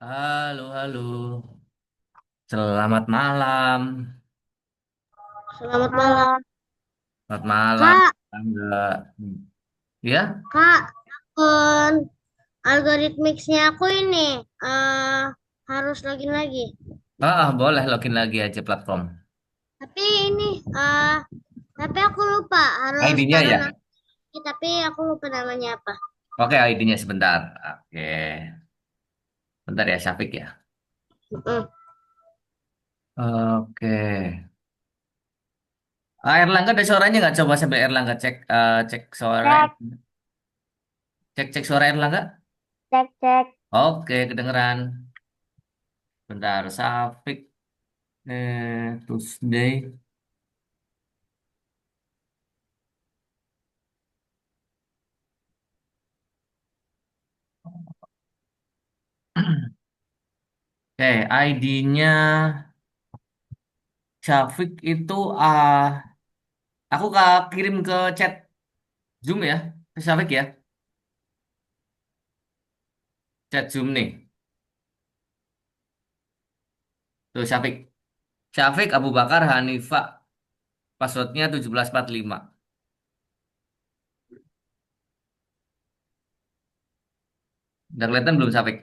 Halo, halo. Selamat malam. Selamat malam. Selamat malam. Kak, Enggak. Ya? Kak, akun algoritmixnya aku ini harus login lagi. Boleh login lagi aja platform. Tapi ini, tapi aku lupa harus ID-nya taruh ya? nama. Tapi aku lupa namanya apa. Oke, ID-nya sebentar. Oke. Bentar ya, Syafiq ya. Mm-mm. Oke. Erlangga ada suaranya nggak? Coba sambil Erlangga cek cek suara. Cek, Cek cek suara Erlangga. cek, cek. Oke, kedengeran. Bentar, Syafiq. Tuesday. Oke, ID-nya Syafiq itu aku kirim ke chat Zoom ya, ke Syafiq ya, chat Zoom nih. Tuh Syafiq. Syafiq Abu Bakar Hanifah. Passwordnya 1745. Udah kelihatan belum Syafiq?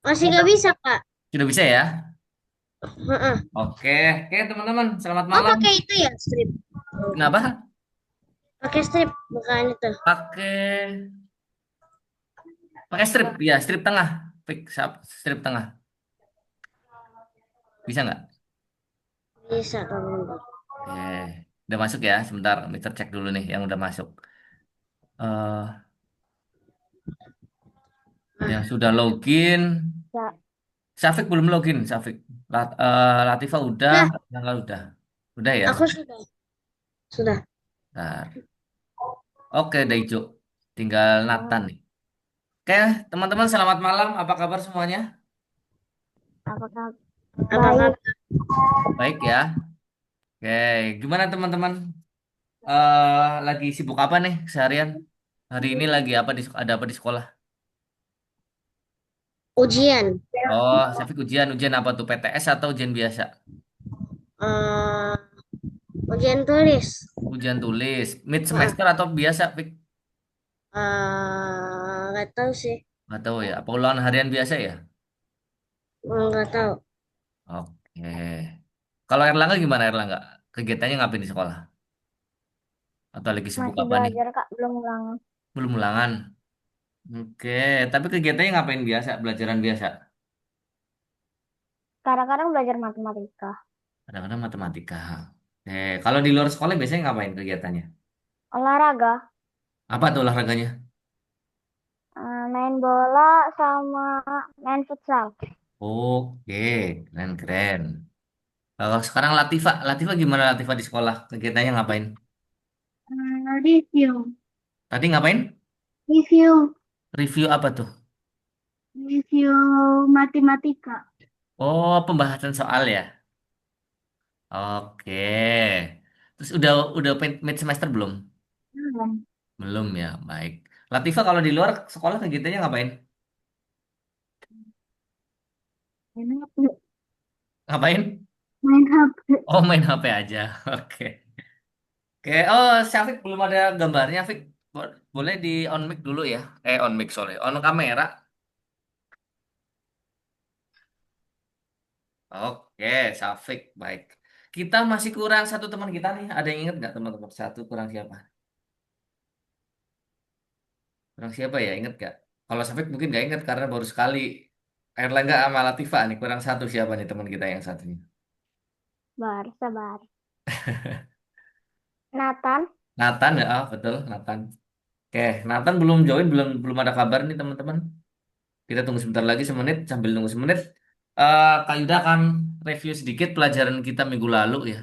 Masih nggak bisa, Kak. Sudah bisa ya? Heeh. Oke, oke teman-teman, selamat Oh, malam. pakai itu ya, strip. Kenapa? Pakai strip, bukan itu. Pakai pakai strip ya, strip tengah. Strip tengah. Bisa nggak? Bisa, kamu. Oke, udah masuk ya. Sebentar, Mister cek dulu nih yang udah masuk. eh yang sudah login. Ya. Syafiq belum login, Syafiq. Latifa udah, Udah, Nanggal udah. Udah ya. aku sudah. Sudah. Bentar. Oke, udah hijau. Tinggal Nathan nih. Oke, teman-teman selamat malam. Apa kabar semuanya? Apakah baik? Baik ya. Oke, gimana teman-teman? Lagi sibuk apa nih seharian? Hari ini lagi apa ada apa di sekolah? Ujian. Oh, Syafiq ujian. Ujian apa tuh? PTS atau ujian biasa? eh Ujian tulis. Ujian tulis. Mid Heeh. semester atau biasa, Fik? Nggak tahu sih. Nggak tahu ya. Apa ulangan harian biasa ya? Nggak tahu. Oke. Kalau Erlangga gimana Erlangga? Kegiatannya ngapain di sekolah? Atau lagi sibuk Masih apa nih? belajar, Kak, belum ulangan. Belum ulangan. Oke, tapi kegiatannya ngapain biasa? Belajaran biasa. Kadang-kadang belajar matematika. Kadang-kadang matematika. Oke, kalau di luar sekolah biasanya ngapain kegiatannya? Olahraga, Apa tuh olahraganya? main bola sama main futsal. Oke, keren-keren. Kalau sekarang Latifa gimana Latifa di sekolah? Kegiatannya ngapain? Review, Tadi ngapain? review, Review apa tuh? review matematika. Oh, pembahasan soal ya. Oke. Terus udah mid semester belum? Belum. Belum ya, baik. Latifa kalau di luar sekolah kegiatannya ngapain? Main HP. Ngapain? Main HP. Oh, main HP aja. Oke. Oke. Oh, Syafiq belum ada gambarnya, Fik. Boleh di on mic dulu ya. On mic, sorry. On kamera. Oke, Syafiq, baik. Kita masih kurang satu teman kita nih. Ada yang ingat nggak teman-teman? Satu kurang siapa? Kurang siapa ya? Ingat nggak? Kalau Syafiq mungkin nggak ingat karena baru sekali. Erlangga sama Latifa nih. Kurang satu siapa nih teman kita yang satunya? Sabar, sabar. Nathan. Nathan ya, betul Nathan. Oke, Nathan belum join, belum belum ada kabar nih teman-teman. Kita tunggu sebentar lagi semenit. Sambil nunggu semenit, Kak Yuda akan review sedikit pelajaran kita minggu lalu ya.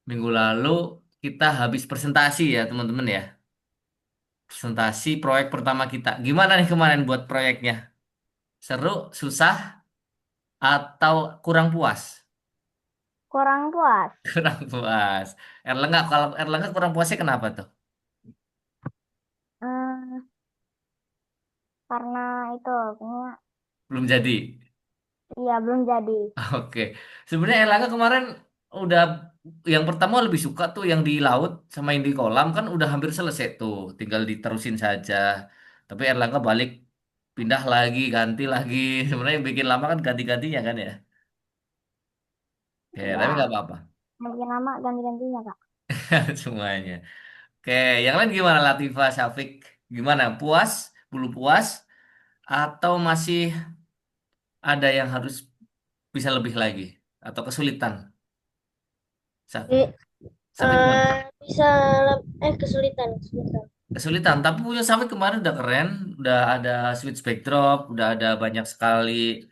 Minggu lalu kita habis presentasi ya teman-teman ya. Presentasi proyek pertama kita. Gimana nih kemarin buat proyeknya? Seru, susah, atau kurang puas? Kurang puas. Kurang puas. Kalau Erlangga kurang puasnya kenapa tuh? karena itu kayaknya Belum jadi. iya belum jadi. Oke. Sebenarnya Erlangga kemarin udah yang pertama lebih suka tuh yang di laut sama yang di kolam kan udah hampir selesai tuh, tinggal diterusin saja. Tapi Erlangga balik pindah lagi, ganti lagi. Sebenarnya yang bikin lama kan ganti-gantinya kan ya. Oke, tapi Ya nggak apa-apa. makin lama ganti-gantinya kak. Semuanya. Oke, yang lain gimana Latifa, Syafiq? Gimana? Puas? Belum puas? Atau masih ada yang harus bisa lebih lagi? Atau kesulitan? Jadi, Syafiq, Syafiq gimana? bisa kesulitan, kesulitan. Kesulitan, tapi punya Syafiq kemarin udah keren, udah ada switch backdrop, udah ada banyak sekali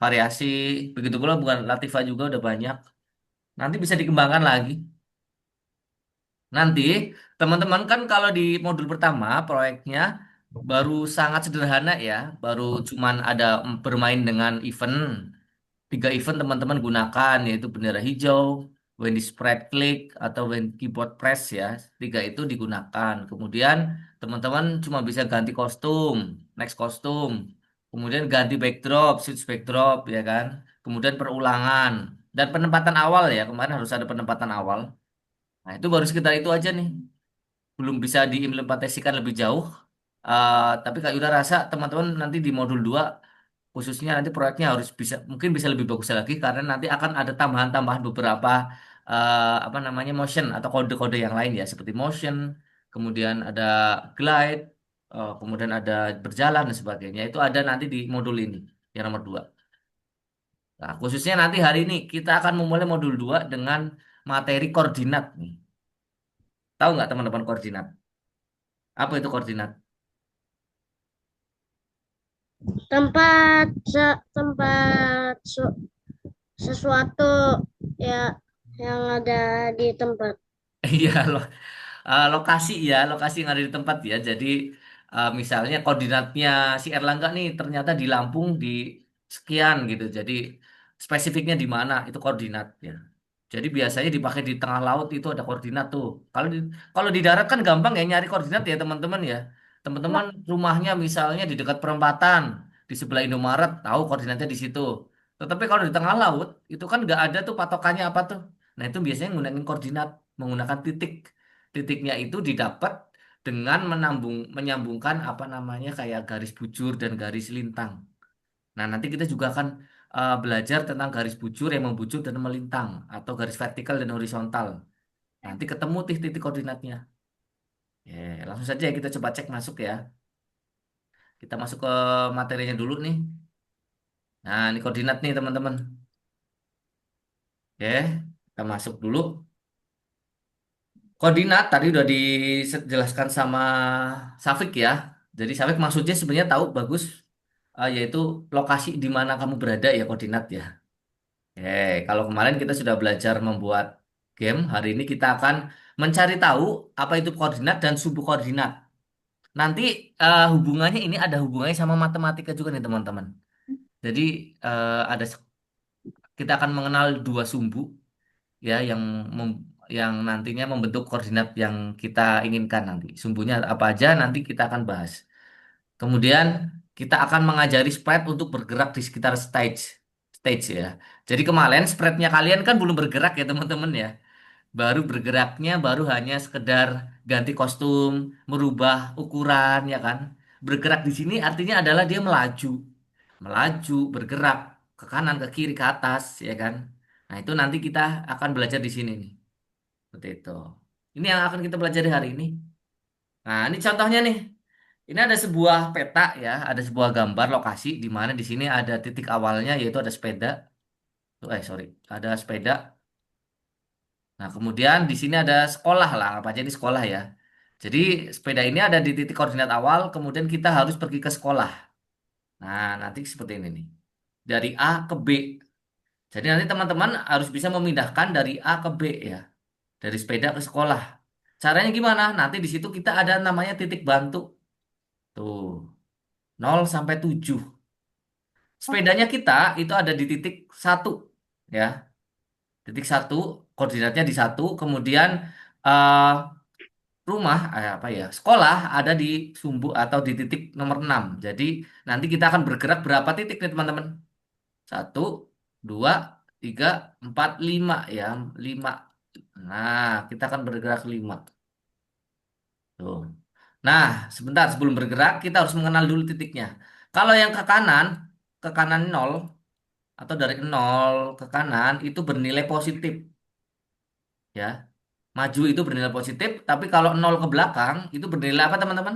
variasi. Begitu pula bukan Latifa juga udah banyak. Nanti bisa dikembangkan lagi. Nanti teman-teman kan kalau di modul pertama proyeknya baru sangat sederhana ya, baru cuman ada bermain dengan event. Tiga event teman-teman gunakan yaitu bendera hijau, when di spread click atau when keyboard press ya. Tiga itu digunakan. Kemudian teman-teman cuma bisa ganti kostum, next kostum. Kemudian ganti backdrop, switch backdrop ya kan. Kemudian perulangan dan penempatan awal ya. Kemarin harus ada penempatan awal. Nah, itu baru sekitar itu aja nih. Belum bisa diimplementasikan lebih jauh. Tapi Kak Yuda rasa teman-teman nanti di modul 2 khususnya nanti proyeknya harus bisa mungkin bisa lebih bagus lagi karena nanti akan ada tambahan-tambahan beberapa apa namanya motion atau kode-kode yang lain ya seperti motion, kemudian ada glide, kemudian ada berjalan dan sebagainya. Itu ada nanti di modul ini yang nomor 2. Nah, khususnya nanti hari ini kita akan memulai modul 2 dengan materi koordinat nih. Tahu nggak teman-teman koordinat? Apa itu koordinat? Tempat sesuatu ya yang ada di tempat. Iya loh. Lokasi ya, lokasi yang ada di tempat ya. Jadi misalnya koordinatnya si Erlangga nih ternyata di Lampung di sekian gitu. Jadi spesifiknya di mana itu koordinatnya. Jadi biasanya dipakai di tengah laut itu ada koordinat tuh. Kalau di darat kan gampang ya nyari koordinat ya teman-teman ya. Teman-teman Enggak, rumahnya misalnya di dekat perempatan di sebelah Indomaret tahu koordinatnya di situ. Tetapi kalau di tengah laut itu kan nggak ada tuh patokannya apa tuh. Nah itu biasanya menggunakan koordinat, menggunakan titik. Titiknya itu didapat dengan menyambungkan apa namanya kayak garis bujur dan garis lintang. Nah, nanti kita juga akan belajar tentang garis bujur yang membujur dan melintang atau garis vertikal dan horizontal. Nanti ketemu titik koordinatnya. Langsung saja kita coba cek masuk ya. Kita masuk ke materinya dulu nih. Nah, ini koordinat nih teman-teman. Oke, kita masuk dulu. Koordinat tadi udah dijelaskan sama Safik ya. Jadi Safik maksudnya sebenarnya tahu bagus yaitu lokasi di mana kamu berada ya koordinat ya. Kalau kemarin kita sudah belajar membuat game, hari ini kita akan mencari tahu apa itu koordinat dan subu koordinat. Nanti hubungannya ini ada hubungannya sama matematika juga nih teman-teman. Jadi ada kita akan mengenal dua sumbu ya yang nantinya membentuk koordinat yang kita inginkan nanti. Sumbunya apa aja nanti kita akan bahas. Kemudian kita akan mengajari sprite untuk bergerak di sekitar stage stage ya. Jadi kemarin sprite-nya kalian kan belum bergerak ya teman-teman ya. Baru bergeraknya baru hanya sekedar ganti kostum, merubah ukuran ya kan. Bergerak di sini artinya adalah dia melaju. Melaju, bergerak ke kanan, ke kiri, ke atas ya kan. Nah, itu nanti kita akan belajar di sini nih. Seperti itu. Ini yang akan kita pelajari hari ini. Nah, ini contohnya nih. Ini ada sebuah peta ya, ada sebuah gambar lokasi di mana di sini ada titik awalnya yaitu ada sepeda. Sorry, ada sepeda. Nah, kemudian di sini ada sekolah lah, apa aja ini sekolah ya. Jadi sepeda ini ada di titik koordinat awal, kemudian kita harus pergi ke sekolah. Nah, nanti seperti ini nih. Dari A ke B. Jadi nanti teman-teman harus bisa memindahkan dari A ke B ya, dari sepeda ke sekolah. Caranya gimana? Nanti di situ kita ada namanya titik bantu. Tuh, 0 sampai 7. Sepedanya kita itu ada di titik satu, ya. Titik satu, koordinatnya di satu. Kemudian eh, rumah, apa ya, sekolah ada di sumbu atau di titik nomor 6. Jadi nanti kita akan bergerak berapa titik nih teman-teman? Satu, dua, tiga, empat, lima ya. Lima. Nah, kita akan bergerak lima. Tuh. Nah, sebentar sebelum bergerak, kita harus mengenal dulu titiknya. Kalau yang ke kanan nol, atau dari nol ke kanan, itu bernilai positif. Ya, maju itu bernilai positif, tapi kalau nol ke belakang, itu bernilai apa teman-teman?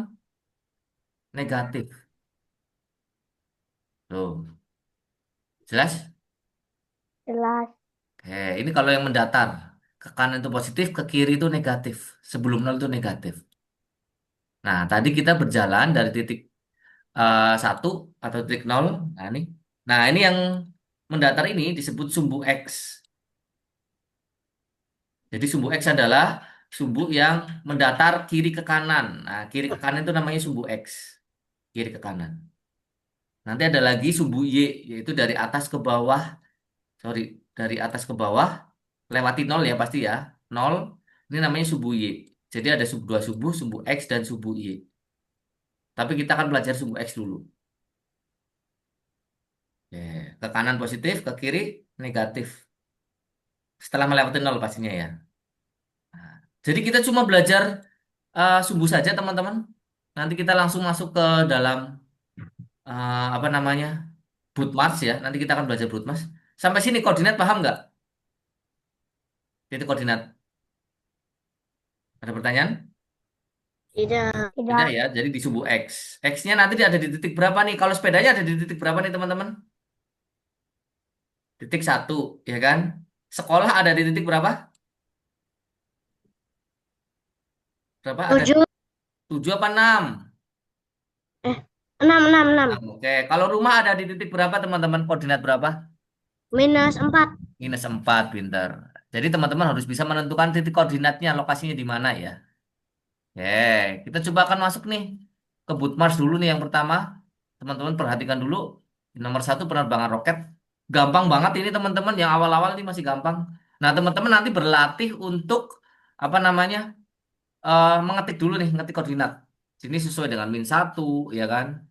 Negatif. Tuh, jelas? Jelas. Oke, ini kalau yang mendatar. Ke kanan itu positif, ke kiri itu negatif. Sebelum nol itu negatif. Nah, tadi kita berjalan dari titik satu atau titik nol. Nah, ini yang mendatar ini disebut sumbu X. Jadi sumbu X adalah sumbu yang mendatar kiri ke kanan. Nah, kiri ke kanan itu namanya sumbu X. Kiri ke kanan. Nanti ada lagi sumbu Y, yaitu dari atas ke bawah. Sorry, dari atas ke bawah. Lewati nol ya pasti ya. Nol, ini namanya sumbu Y. Jadi ada dua sumbu X dan sumbu Y. Tapi kita akan belajar sumbu X dulu. Oke, ke kanan positif, ke kiri negatif. Setelah melewati nol pastinya ya. Nah, jadi kita cuma belajar sumbu saja teman-teman. Nanti kita langsung masuk ke dalam apa namanya, Bootmars ya. Nanti kita akan belajar Bootmars. Sampai sini koordinat paham nggak? Titik koordinat. Ada pertanyaan? Tidak. Tidak Tidak. ya. Jadi di sumbu X. X-nya nanti ada di titik berapa nih? Kalau sepedanya ada di titik berapa nih teman-teman? Titik satu, ya kan? Sekolah ada di titik berapa? Berapa? Ada 7. 7 apa 6? Eh, 6, 6, 6. Oke. Kalau rumah ada di titik berapa teman-teman? Koordinat berapa? -4. -4, pinter. Jadi teman-teman harus bisa menentukan titik koordinatnya, lokasinya di mana ya. Oke, kita coba akan masuk nih ke Bootmars dulu nih yang pertama. Teman-teman perhatikan dulu. Nomor satu penerbangan roket. Gampang banget ini teman-teman. Yang awal-awal ini masih gampang. Nah teman-teman nanti berlatih untuk apa namanya, mengetik dulu nih, ngetik koordinat. Sini sesuai dengan -1, ya kan?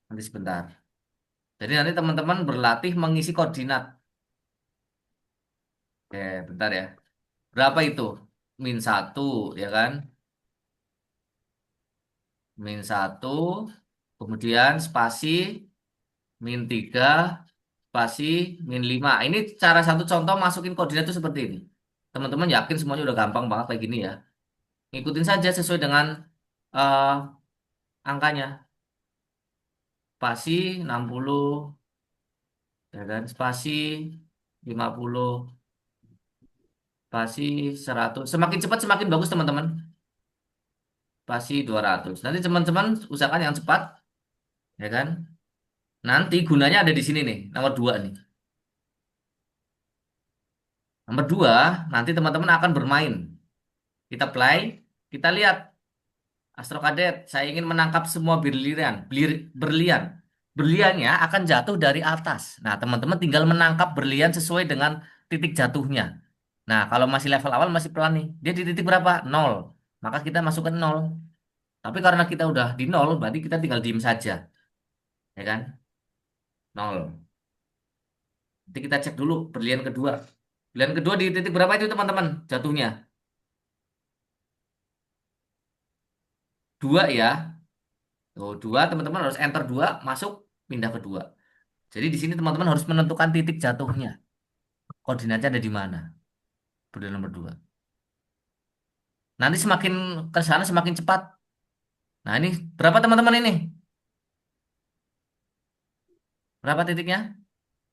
Nanti sebentar. Jadi nanti teman-teman berlatih mengisi koordinat. Oke, bentar ya. Berapa itu? -1, ya kan? -1, kemudian spasi -3, spasi -5. Ini cara satu contoh masukin koordinat itu seperti ini. Teman-teman yakin semuanya udah gampang banget kayak gini ya. Ngikutin saja sesuai dengan eh, angkanya. Spasi 60, ya kan? Spasi 50, spasi 100. Semakin cepat semakin bagus teman-teman. Spasi 200. Nanti teman-teman usahakan yang cepat, ya kan? Nanti gunanya ada di sini nih, nomor 2 nih. Nomor 2, nanti teman-teman akan bermain. Kita play, kita lihat. Astro Kadet, saya ingin menangkap semua berlian. Berlian. Berliannya akan jatuh dari atas. Nah, teman-teman tinggal menangkap berlian sesuai dengan titik jatuhnya. Nah, kalau masih level awal masih pelan nih. Dia di titik berapa? Nol. Maka kita masukkan nol. Tapi karena kita udah di nol, berarti kita tinggal diem saja. Ya kan? Nol. Nanti kita cek dulu berlian kedua. Berlian kedua di titik berapa itu teman-teman? Jatuhnya. Dua ya. Tuh, dua teman-teman harus enter dua, masuk, pindah ke dua. Jadi di sini teman-teman harus menentukan titik jatuhnya. Koordinatnya ada di mana? Berdua nomor dua. Nanti semakin ke sana semakin cepat. Nah ini berapa teman-teman ini? Berapa titiknya?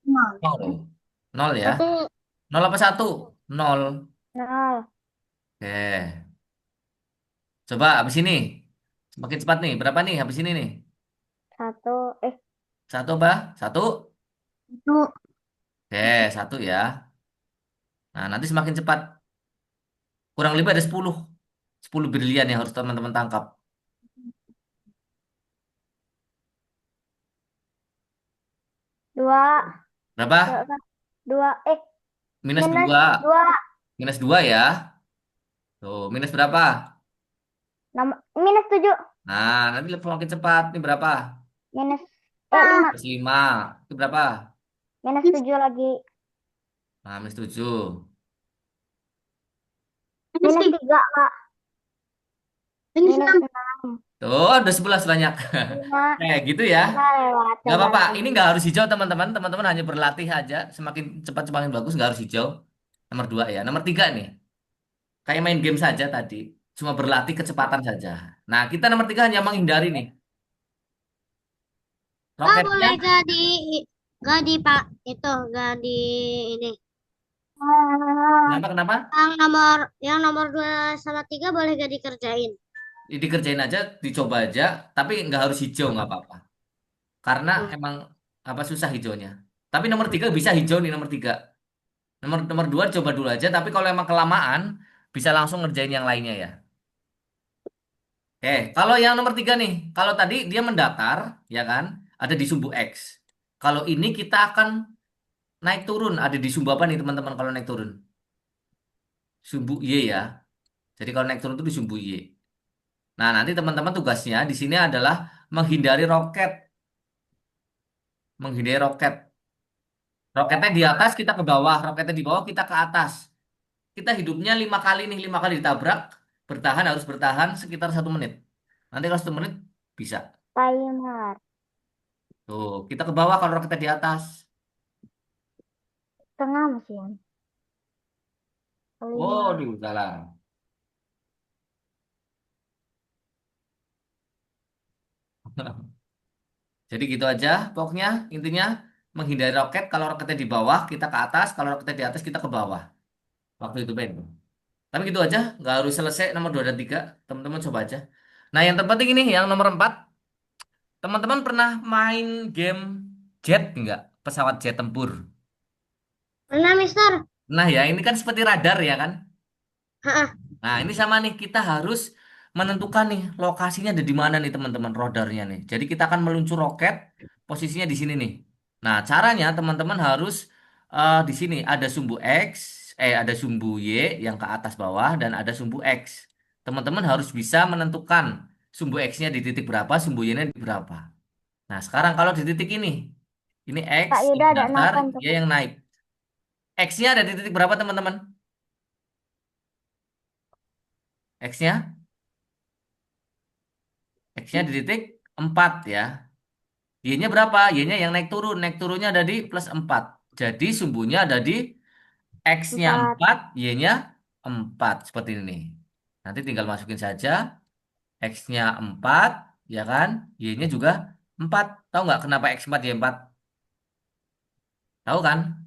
Nol. Nol. Nol ya. Satu. Nol apa satu? Nol. Nol. Oke. Coba habis ini. Semakin cepat nih. Berapa nih habis ini nih? Satu. Satu apa? Satu? Itu. Oke, satu ya. Nah nanti semakin cepat. Kurang lebih ada 10. 10 brilian yang harus teman-teman tangkap. Dua. Berapa? Berapa? Dua. Minus Minus 2. dua. Minus 2 ya. Tuh, minus berapa? Minus 7. Nah, nanti makin cepat. Ini berapa? Minus 5. Plus 5. Itu berapa? Minus 7 lagi. Nah, minus 7. Minus 3, Kak. Minus Minus 6. 6. Tuh, udah 11 banyak. 5. Kayak gitu ya. Nah, lewat. Nggak Coba apa-apa. Ini lagi. nggak harus hijau, teman-teman. Teman-teman hanya berlatih aja. Semakin cepat, semakin bagus. Nggak harus hijau. Nomor 2 ya. Nomor 3 nih. Kayak main game saja tadi. Cuma berlatih kecepatan saja. Nah, kita nomor 3 hanya menghindari nih. Kak Roketnya. boleh gak di pak itu gak di ini. Kenapa, kenapa? Yang nomor 2 sama 3 boleh gak dikerjain? Dikerjain aja, dicoba aja. Tapi nggak harus hijau, nggak apa-apa. Karena Hmm. emang apa susah hijaunya. Tapi nomor 3 bisa hijau nih, nomor 3. Nomor nomor 2 coba dulu aja. Tapi kalau emang kelamaan, bisa langsung ngerjain yang lainnya ya. Kalau yang nomor 3 nih, kalau tadi dia mendatar, ya kan, ada di sumbu X. Kalau ini kita akan naik turun, ada di sumbu apa nih teman-teman kalau naik turun? Sumbu Y ya. Jadi kalau naik turun itu di sumbu Y. Nah, nanti teman-teman tugasnya di sini adalah menghindari roket. Menghindari roket. Roketnya di atas kita ke bawah, roketnya di bawah kita ke atas. Kita hidupnya 5 kali nih, 5 kali ditabrak. Bertahan harus bertahan sekitar 1 menit. Nanti kalau 1 menit bisa. Timer. Tuh, kita ke bawah kalau roketnya di atas. Tengah mesin. Waduh, 5. salah. Jadi gitu aja, pokoknya intinya menghindari roket. Kalau roketnya di bawah, kita ke atas. Kalau roketnya di atas, kita ke bawah. Waktu itu Ben. Tapi gitu aja, nggak harus selesai nomor 2 dan 3. Teman-teman coba aja. Nah, yang terpenting ini, yang nomor 4. Teman-teman pernah main game jet nggak? Pesawat jet tempur. Pernah Mister? Nah ya, ini kan seperti radar ya kan? Ha-ha. Nah, ini sama nih, kita harus menentukan nih lokasinya ada di mana nih teman-teman radarnya nih. Jadi kita akan meluncur roket, posisinya di sini nih. Nah, caranya teman-teman harus di sini ada sumbu X, ada sumbu Y yang ke atas bawah dan ada sumbu X. Teman-teman harus bisa menentukan sumbu X-nya di titik berapa, sumbu Y-nya di berapa. Nah, sekarang kalau di titik ini X Kak yang Yuda ada datar, 8 Y tuh. yang naik. X-nya ada di titik berapa teman-teman? X-nya? X-nya di titik 4 ya. Y-nya berapa? Y-nya yang naik turun. Naik turunnya ada di plus 4. Jadi sumbunya ada di X-nya 4. 4, Y-nya 4. Seperti ini. Nanti tinggal masukin saja. X-nya 4, ya kan? Y-nya juga 4. Tahu nggak kenapa X4, Y4? Tahu kan?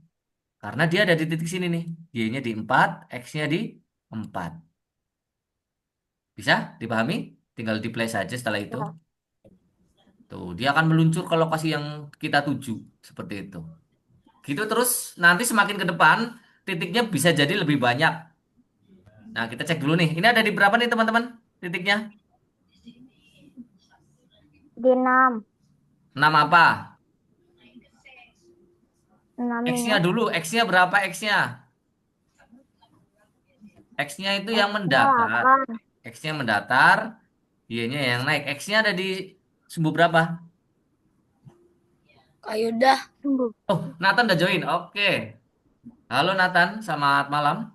Karena dia ada di titik sini nih. Y-nya di 4, X-nya di 4. Bisa dipahami? Tinggal di play saja setelah itu. Ya. Tuh, dia akan meluncur ke lokasi yang kita tuju. Seperti itu. Gitu terus nanti semakin ke depan titiknya bisa jadi lebih banyak. Nah, kita cek dulu nih. Ini ada di berapa nih teman-teman titiknya? Di 6. 6 apa? 6 X-nya minus. dulu. X-nya berapa X-nya? X-nya itu yang X-nya mendatar. 8. X-nya mendatar. Y-nya yang naik. X-nya ada di sumbu berapa? Kak Yuda. Tunggu. Oh, Nathan udah join. Oke. Halo Nathan, selamat malam.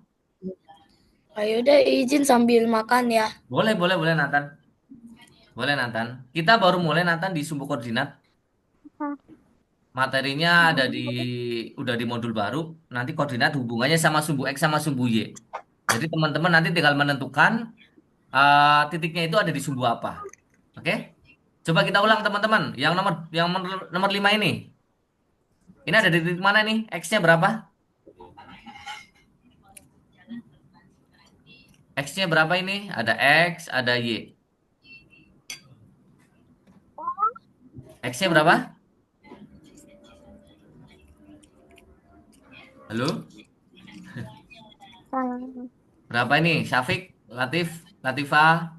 Kak Yuda izin sambil makan ya. Boleh, boleh, boleh Nathan. Boleh Nathan. Kita baru mulai Nathan di sumbu koordinat. Materinya ada di udah di modul baru. Nanti koordinat hubungannya sama sumbu X sama sumbu Y. Jadi teman-teman nanti tinggal menentukan titiknya itu ada di sumbu apa. Oke? Coba kita ulang teman-teman. Yang nomor 5 ini. Ini ada di titik mana nih? X-nya berapa? X-nya berapa ini? Ada X, ada Y. X-nya berapa? Halo? Berapa ini? Syafiq, Latif, Latifah,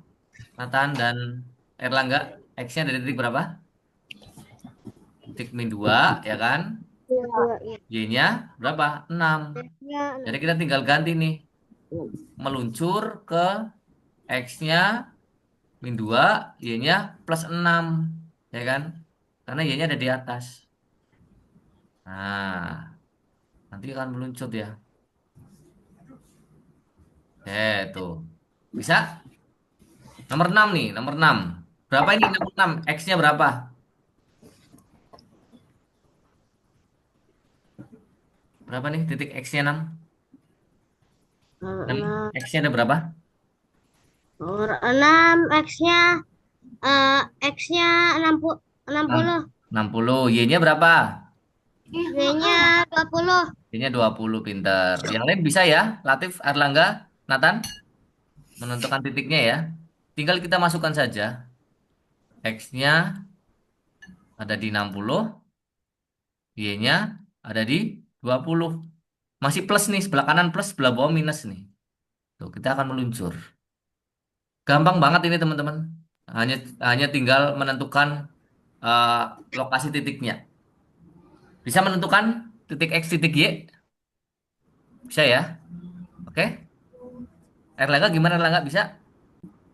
Nathan, dan Erlangga. X-nya ada di titik berapa? Titik min 2, ya kan? Dua. Y-nya berapa? 6. Ya, Jadi kita tinggal ganti nih. Meluncur ke X-nya Min 2, Y-nya plus 6. Ya kan? Karena Y-nya ada di atas. Nah, nanti akan meluncur ya. Tuh. Bisa? Nomor 6 nih, nomor 6. Berapa ini nomor 6? X-nya berapa? Berapa nih titik X-nya 6? Nomor 6. 6. X-nya ada berapa? Nomor 6 X-nya X-nya 60 Enam- 60. 60. Y-nya berapa? Y-nya 20. Y-nya 20, pinter. Yang lain bisa ya? Latif, Erlangga, Nathan, menentukan titiknya ya. Tinggal kita masukkan saja. X-nya ada di 60, Y-nya ada di 20. Masih plus nih, sebelah kanan plus, sebelah bawah minus nih. Tuh, kita akan meluncur. Gampang banget ini teman-teman. Hanya hanya tinggal menentukan eh, lokasi titiknya. Bisa menentukan titik X, titik Y? Bisa ya? Oke. Erlangga gimana Erlangga? Bisa?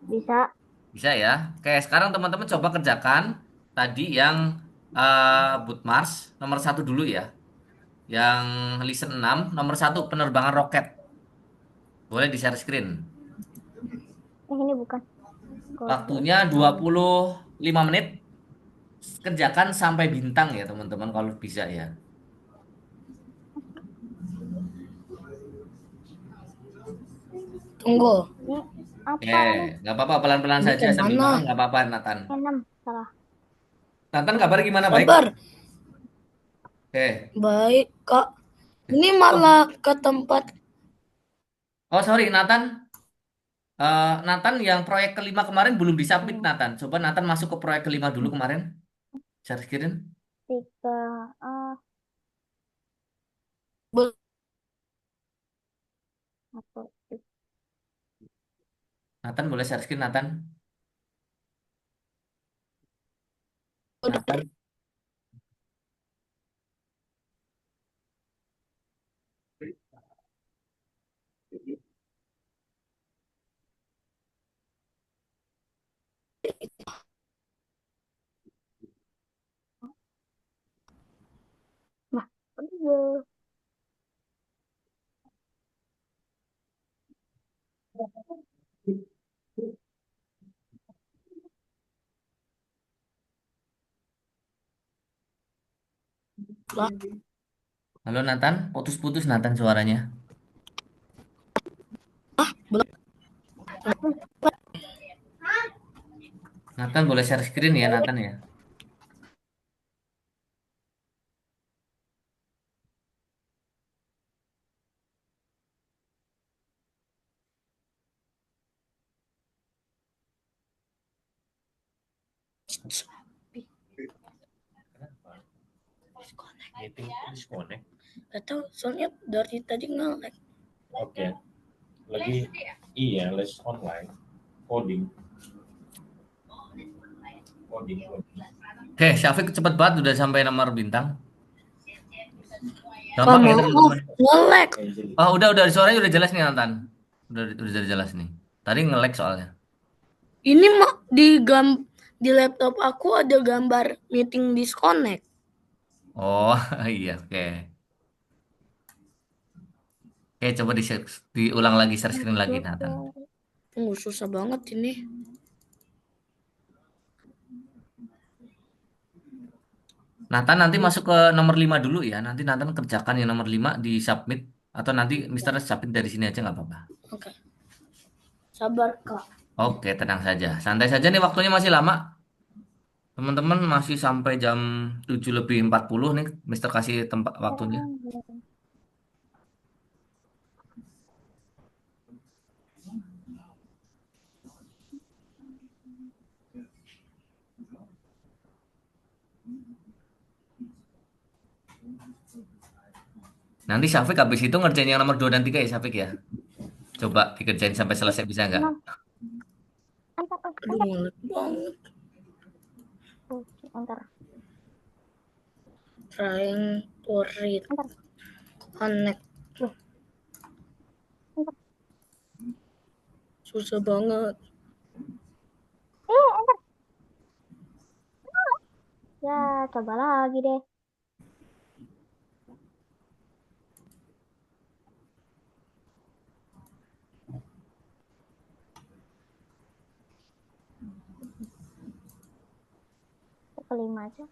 Bisa. Bisa ya. Oke, sekarang teman-teman coba kerjakan tadi yang Bootmars nomor 1 dulu ya. Yang listen 6 nomor 1 penerbangan roket. Boleh di share screen. Ini bukan. Waktunya 25 menit. Kerjakan sampai bintang ya teman-teman kalau bisa ya. Tunggu, Ini Oke, apa nih? nggak apa-apa pelan-pelan ini saja sambil kemana? makan nggak apa-apa Nathan. 6 salah. Nathan kabar gimana baik? Sabar, Oke. baik kak. Ini Oh, malah ke tempat oh sorry Nathan. Nathan yang proyek kelima kemarin belum disubmit Nathan. Coba Nathan masuk ke proyek kelima dulu kemarin. Share screen. 3 be- atau Nathan boleh share screen Nathan. Nathan. nah, iya. Halo Nathan, putus-putus Nathan suaranya. belum. Nathan boleh share screen ya Nathan ya. Meeting disconnect. Atau soalnya dari tadi nge-lag. Oke. Lagi iya les online coding. Coding. Oke, Syafiq cepet banget udah sampai nomor bintang. Oh Gampang ya maaf, teman-teman. nge-lag. Oh udah suaranya udah jelas nih Nathan. Udah jelas nih. Tadi nge-lag soalnya. Ini mah di laptop aku ada gambar meeting disconnect. Oh iya oke. Oke coba diulang lagi share screen lagi Nathan. Tunggu, susah banget ini. Nathan nanti masuk ke nomor 5 dulu ya. Nanti Nathan kerjakan yang nomor 5 di submit. Atau nanti Mister submit dari sini aja nggak apa-apa. Oke, sabar kak. Oke, tenang saja. Santai saja nih waktunya masih lama. Teman-teman masih sampai jam 7:40 nih. Mister kasih tempat waktunya. Nanti Syafiq habis itu ngerjain yang nomor 2 dan 3 ya Syafiq ya. Coba dikerjain sampai selesai bisa nggak? 6 antar Aduh, nge-lag banget. antar Trying to read antar connect. antar Susah banget. enter. Ya, coba lagi deh. Kelima aja.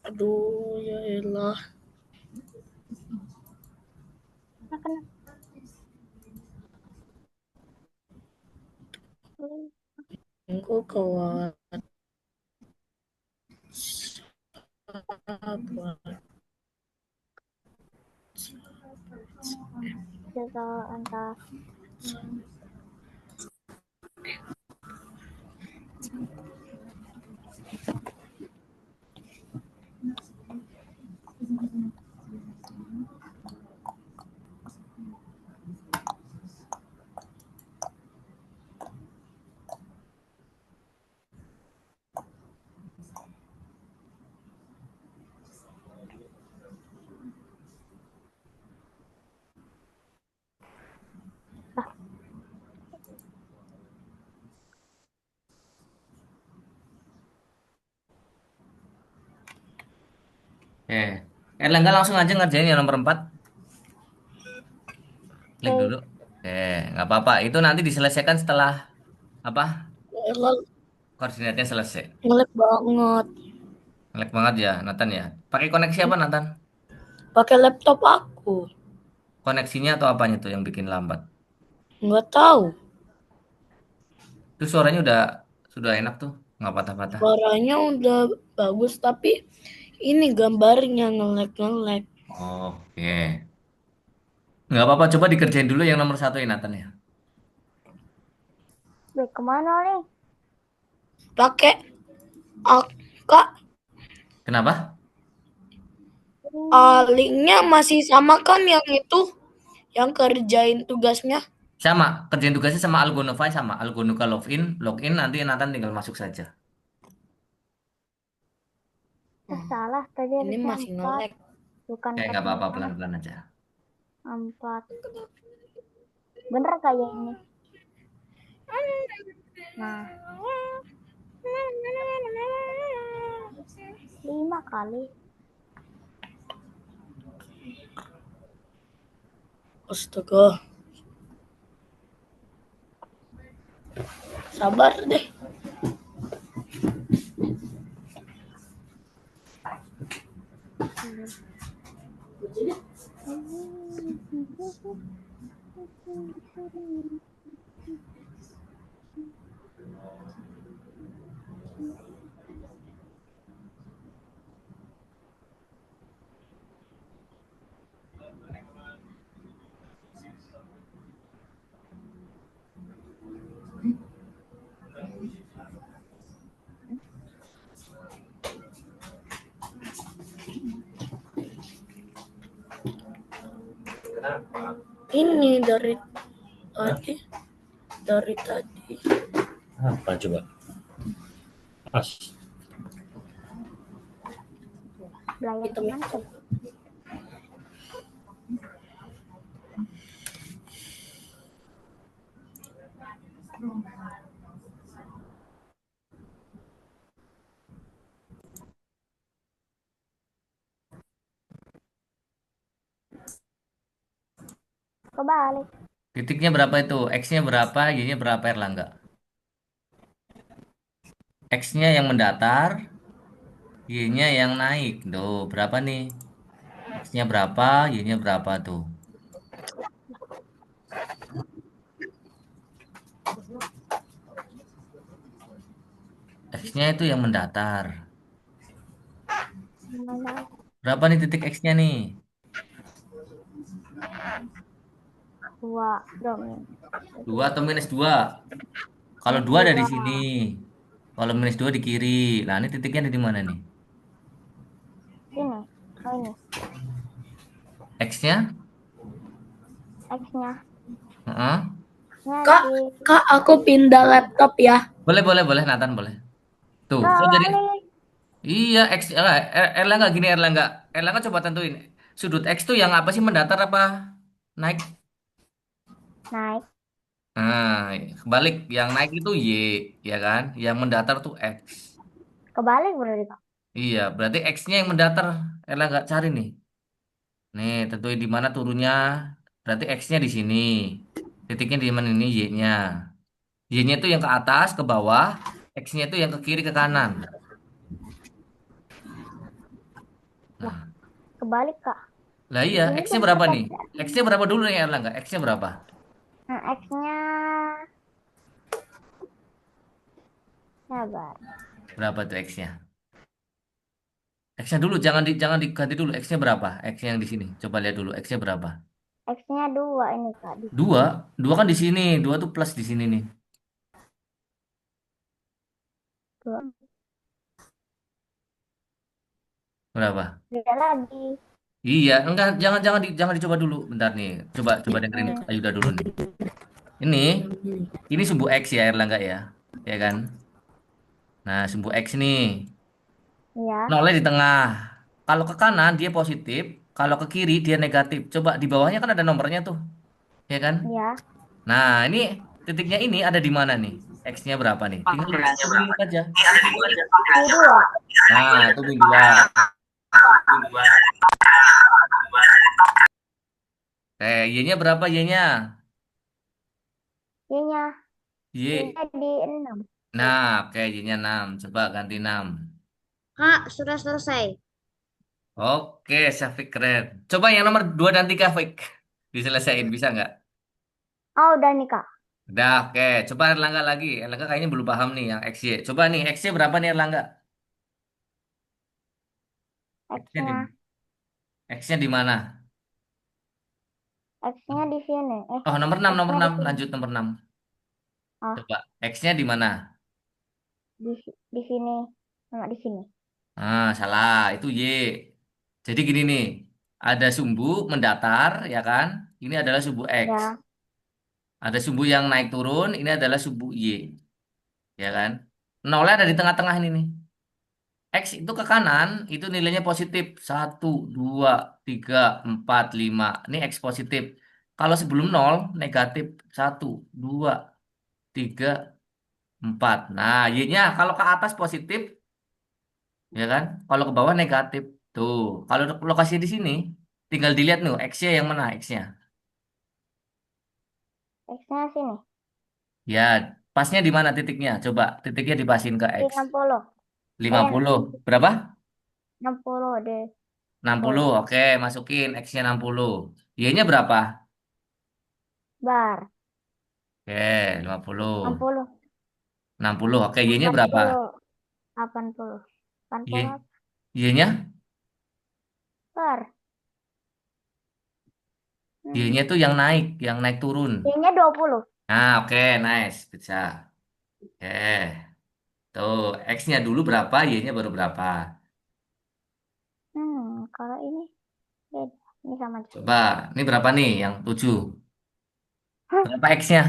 Aduh, ya elah. Nah, kena. Aku kuat. Sabar. Coba antar. Erlangga langsung aja ngerjain yang nomor 4. Klik Oke. dulu. Nggak apa-apa. Itu nanti diselesaikan setelah apa? Ya elah, Koordinatnya selesai. ngelag banget. Ngelag banget ya, Nathan ya. Pakai koneksi apa, Nathan? Pakai laptop aku. Koneksinya atau apanya tuh yang bikin lambat? Nggak tahu. Itu suaranya sudah enak tuh, nggak patah-patah. Suaranya udah bagus, tapi ini gambarnya ngelag-ngelag. Oke. Nggak apa-apa, coba dikerjain dulu yang nomor 1 ya, Nathan ya. Baik, kemana nih? Pakai AK. Kenapa? Linknya masih sama kan yang itu, yang kerjain tugasnya. Sama, kerjain tugasnya sama Algonova sama Algonuka login nanti Nathan tinggal masuk saja. Salah, tadi Ini harusnya masih 4. ngelag. Bukan Nggak apa-apa, 4. pelan-pelan aja. 4. Bener kayak ini. Nah, 5 kali. Astaga. Sabar deh. Ini dari tadi. Dari tadi. Apa coba? As. Belayar Hitam kemana hitam. coba? Kebalik. Titiknya berapa itu? X-nya berapa? Y-nya berapa, Erlangga? X-nya yang mendatar, Y-nya yang naik. Tuh, berapa nih? X-nya berapa? Y-nya berapa tuh? X-nya itu yang mendatar. Mana? Berapa nih titik X-nya nih? 2. Dong. 2 atau -2? Kalau 2 ada di sini. Kalau -2 di kiri. Nah, ini titiknya ada di mana nih? Ini. Oh, ini. X-nya? X-nya. Heeh. Kak, Di Kak, aku pindah laptop ya. Boleh, boleh, boleh, Nathan, boleh. Tuh, kok jadi... kebalik. Iya, X... Erlangga gini, Erlangga. Erlangga coba tentuin. Sudut X tuh yang apa sih, mendatar apa naik? Naik. Nah, kebalik. Yang naik itu Y, ya kan? Yang mendatar tuh X. Kebalik berarti Kak. Iya, berarti X-nya yang mendatar. Ella nggak cari nih. Nih, tentuin di mana turunnya. Berarti X-nya di sini. Titiknya di mana ini Y-nya. Y-nya itu yang ke atas, ke bawah. X-nya itu yang ke kiri, ke kanan. Lah, Nah, kebalik Kak. lah iya, Ini X-nya kan berapa kita nih? X-nya berapa dulu nih, Erlang? X-nya berapa? nah, X-nya sabar. Berapa tuh X-nya? X-nya dulu, jangan diganti dulu. X-nya berapa? X yang di sini. Coba lihat dulu, X-nya berapa? X-nya 2 ini Kak di Dua, sini. dua kan di sini. Dua tuh plus di sini nih. 2. Berapa? Beda lagi. Iya, enggak, jangan dicoba dulu. Bentar nih. Coba coba dengerin Hmm, Ayuda dulu nih. Ini sumbu X ya, Erlangga ya. Ya kan? Nah, sumbu X nih. iya, Nolnya di tengah. Kalau ke kanan dia positif, kalau ke kiri dia negatif. Coba di bawahnya kan ada nomornya tuh, ya kan? iya. Nah, ini titiknya ini ada di mana nih? X-nya berapa nih? Tinggal lihat aja. U2. Nah, itu min 2. Y-nya berapa Y-nya? Y-nya. Y. Y-nya di 6. Nah, oke Y-nya 6. Coba ganti 6. Kak, sudah selesai. Oke, Syafiq keren. Coba yang nomor 2 dan 3, Fik. Diselesain, bisa nggak? Oh, udah nih Kak. Udah, oke. Coba Erlangga lagi. Erlangga kayaknya belum paham nih yang XY. Coba nih, XY berapa nih Erlangga? X-nya di, X-nya. X-nya di mana? X-nya di sini. Oh, nomor 6, nomor X-nya di 6. sini. Lanjut nomor 6. Oh, Coba, X-nya di mana? di sini. Sama di sini. Ah, salah. Itu Y. Jadi gini nih. Ada sumbu mendatar, ya kan? Ini adalah sumbu X. Ya, Ada sumbu yang naik turun, ini adalah sumbu Y. Ya kan? Nolnya ada di tengah-tengah ini nih. X itu ke kanan, itu nilainya positif. Satu, 2, 3, 4, 5. Ini X positif. Kalau sebelum nol, negatif. Satu, 2, 3, 4. Nah, Y-nya kalau ke atas positif, ya kan? Kalau ke bawah negatif. Tuh, kalau lokasi di sini, tinggal dilihat nih, X-nya yang mana X-nya. X-nya sini. Ya, pasnya di mana titiknya? Coba, titiknya dipasin ke Di X. 60. 50. Berapa? 60 deh. 60. 60. Oke, masukin X-nya 60. Y-nya berapa? Bar. Oke, 50. 60. 60. Oke, Y-nya berapa? 80. 80. 80 Y, Y-nya? bar. Hmm. Y-nya tuh yang naik turun. Y-nya 20. Nah, oke, nice. Bisa. Oke. Tuh, X-nya dulu berapa, Y-nya baru berapa? Kalau ini beda. Ini sama aja. Coba, ini berapa nih yang 7? Hah? Berapa X-nya?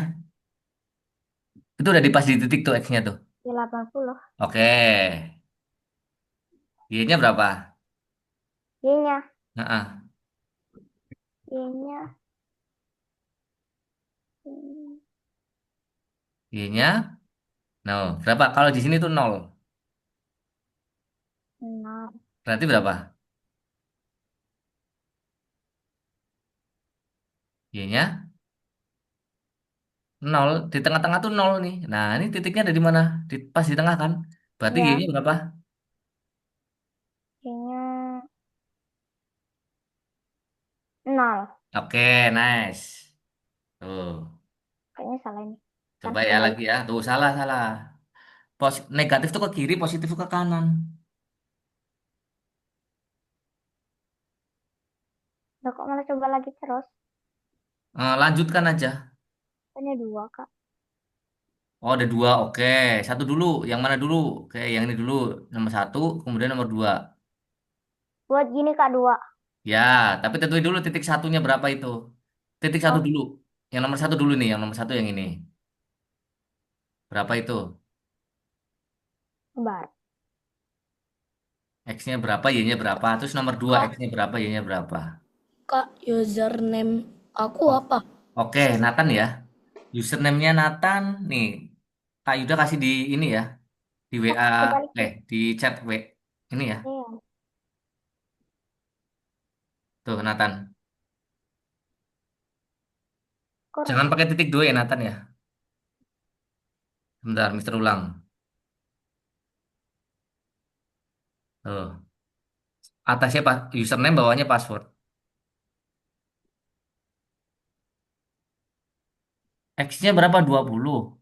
Itu udah dipas di titik tuh X-nya tuh. Di 80. Oke. Y-nya berapa? Y-nya. Nah, Y-nya. hmm, Y-nya 0. Berapa? Kalau di sini tuh 0. 0. Berarti berapa? Y-nya 0. Di tengah-tengah tuh 0 nih. Nah, ini titiknya ada di mana? Pas di tengah kan? Berarti Y-nya Ya. berapa? Y-nya 0. Oke, nice. Tuh, Kayaknya salah ini. Kan coba ya kebalik. lagi ya. Tuh, salah, salah. Negatif tuh ke kiri, positif tuh ke kanan. Loh, kok malah coba lagi terus? Lanjutkan aja. Hanya 2, Kak. Oh, ada dua. Oke, satu dulu. Yang mana dulu? Oke, yang ini dulu. Nomor satu, kemudian nomor dua. Buat gini, Kak, 2. Ya, tapi tentuin dulu titik satunya berapa itu. Titik satu Oh, dulu. Yang nomor satu dulu nih. Yang nomor satu yang ini. Berapa itu? bar. X-nya berapa, Y-nya berapa. Terus nomor dua, Kak, X-nya berapa, Y-nya berapa. Kak, username aku Oh, apa? Oke, Nathan ya. Username-nya Nathan nih. Kak Yuda kasih di ini ya, di WA, Kebalik ya. di chat ini ya. Iya. Tuh Nathan. Kurang. Jangan pakai titik dua ya Nathan ya. Bentar, Mister ulang. Tuh. Atasnya username, bawahnya password. X-nya berapa? 20.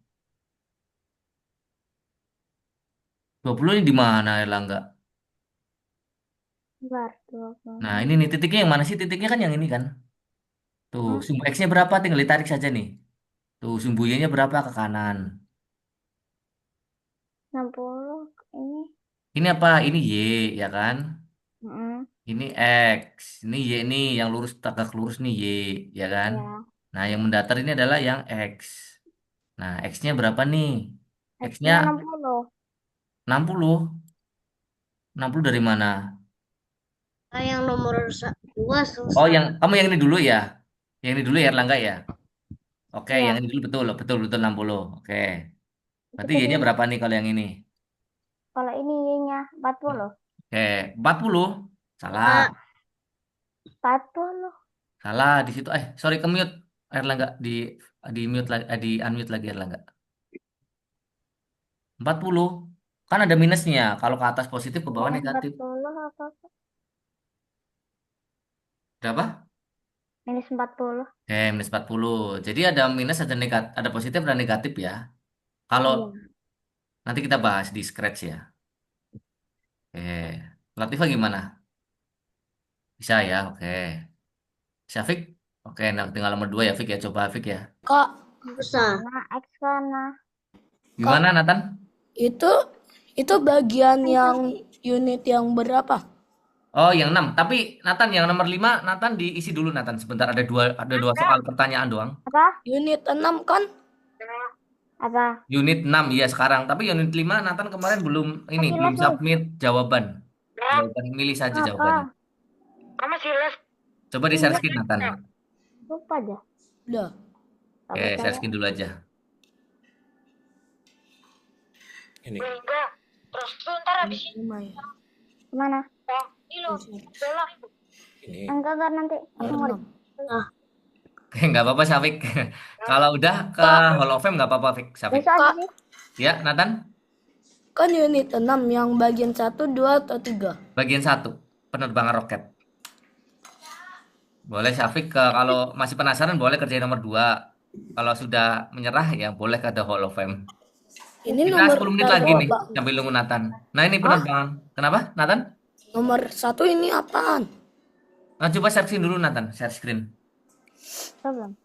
20 ini di mana Erlangga? Bar 20. Nah, ini nih titiknya yang mana sih? Titiknya kan yang ini kan. Tuh, Hmm, sumbu X-nya berapa? Tinggal ditarik saja nih. Tuh, sumbu Y-nya berapa ke kanan? 60 ini. Ini apa? Ini Y, ya kan? Mm-mm. Ini X. Ini Y nih, yang lurus tegak lurus nih Y, ya kan? Ya. Nah, yang mendatar ini adalah yang X. Nah, X-nya berapa nih? X-nya X-nya 60. 60. 60 dari mana? Yang nomor dua Oh, selesai. yang kamu yang ini dulu ya. Yang ini dulu ya, Erlangga ya. Oke, yang Iya. ini dulu betul, betul, betul 60. Oke. Itu Berarti tadi Y-nya berapa nih kalau yang ini? kalau ini Y-nya 40. Oke, 40. Salah. Enggak. 40. Salah di situ. Sorry ke mute. Erlangga di mute lagi, di unmute lagi Erlangga. 40. Kan ada minusnya. Kalau ke atas positif, ke bawah Oh, negatif. 40 apa? Berapa? Minus 40. Minus 40. Jadi ada minus, ada negatif, ada positif dan negatif ya. Kalau Iya. nanti kita bahas di Scratch ya. Latifah gimana? Bisa ya, oke. Syafiq? Oke, nah tinggal nomor 2 ya, Fik ya. Coba Fik ya. Kak, Susah. Mana X sana? Gimana, Kak, Nathan? itu itu bagian yang unit yang berapa? Oh, yang 6. Tapi Nathan yang nomor 5, Nathan diisi dulu Nathan. Sebentar, ada dua soal pertanyaan doang. Apa? Unit 6 kan? Apa? Unit 6 ya sekarang. Tapi unit 5 Nathan kemarin belum ini, Masih belum les, Woi. submit jawaban. Jawaban milih saja jawabannya. Apa? Kamu masih les? Coba di share Iya. screen Nathan. Lupa aja. Udah. Gak Oke, share percaya. screen dulu aja. Ini. Enggak. Terus ntar habis ini. 5 ya. Kemana? Ini loh. Ini. Enggak nanti. Aku mau 6. Oke, nggak apa-apa Syafiq. Kalau udah ke Kak, Hall of Fame nggak apa-apa Syafiq. besok aja Kak, sih. Ya, Nathan, kan unit 6 yang bagian 1, 2 atau 3? bagian satu penerbangan roket. Boleh Syafiq kalau masih penasaran boleh kerjain nomor 2. Kalau sudah menyerah ya boleh ke The Hall of Fame. Ini Kita nomor 10 menit lagi satu nih apa? sambil nunggu Nathan. Nah, ini Hah? penerbangan. Kenapa, Nathan? Nomor 1 ini apaan? Nah, coba share screen dulu Nathan, share screen. Belum.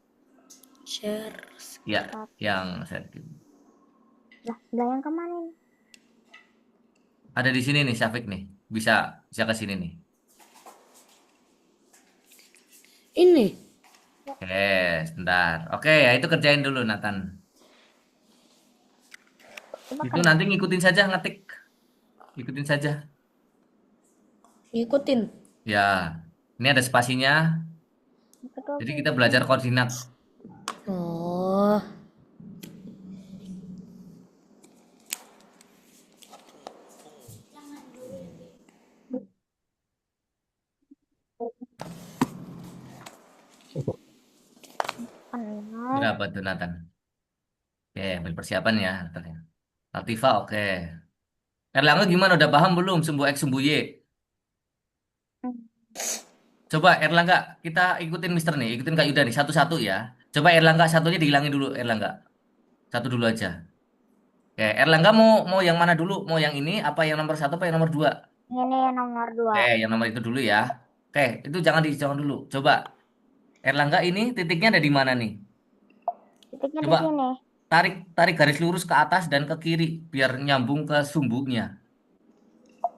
Share. Ya, yang share screen. Lah yang kemana ini? Ada di sini nih Syafiq nih. Bisa bisa ke sini nih. Ini. Oke, sebentar. Oke, ya itu kerjain dulu Nathan. Coba Itu kan. nanti ngikutin saja ngetik. Ikutin saja. Ngikutin. Ya, ini ada spasinya. Jadi kita belajar koordinat. Oh. Berapa tuh Nathan? Oke, ambil persiapan ya. Nathan ya. Latifah, oke. Erlangga gimana? Udah paham belum? Sumbu X, sumbu Y. Coba Erlangga, kita ikutin Mister nih. Ikutin Kak Yuda nih. Satu-satu ya. Coba Erlangga satunya dihilangin dulu, Erlangga. Satu dulu aja. Oke, Erlangga mau mau yang mana dulu? Mau yang ini apa yang nomor 1 apa yang nomor 2? Ini nomor 2. Yang nomor itu dulu ya. Oke, itu jangan dulu. Coba Erlangga ini titiknya ada di mana nih? Titiknya di Coba sini. tarik tarik garis lurus ke atas dan ke kiri biar nyambung ke sumbunya.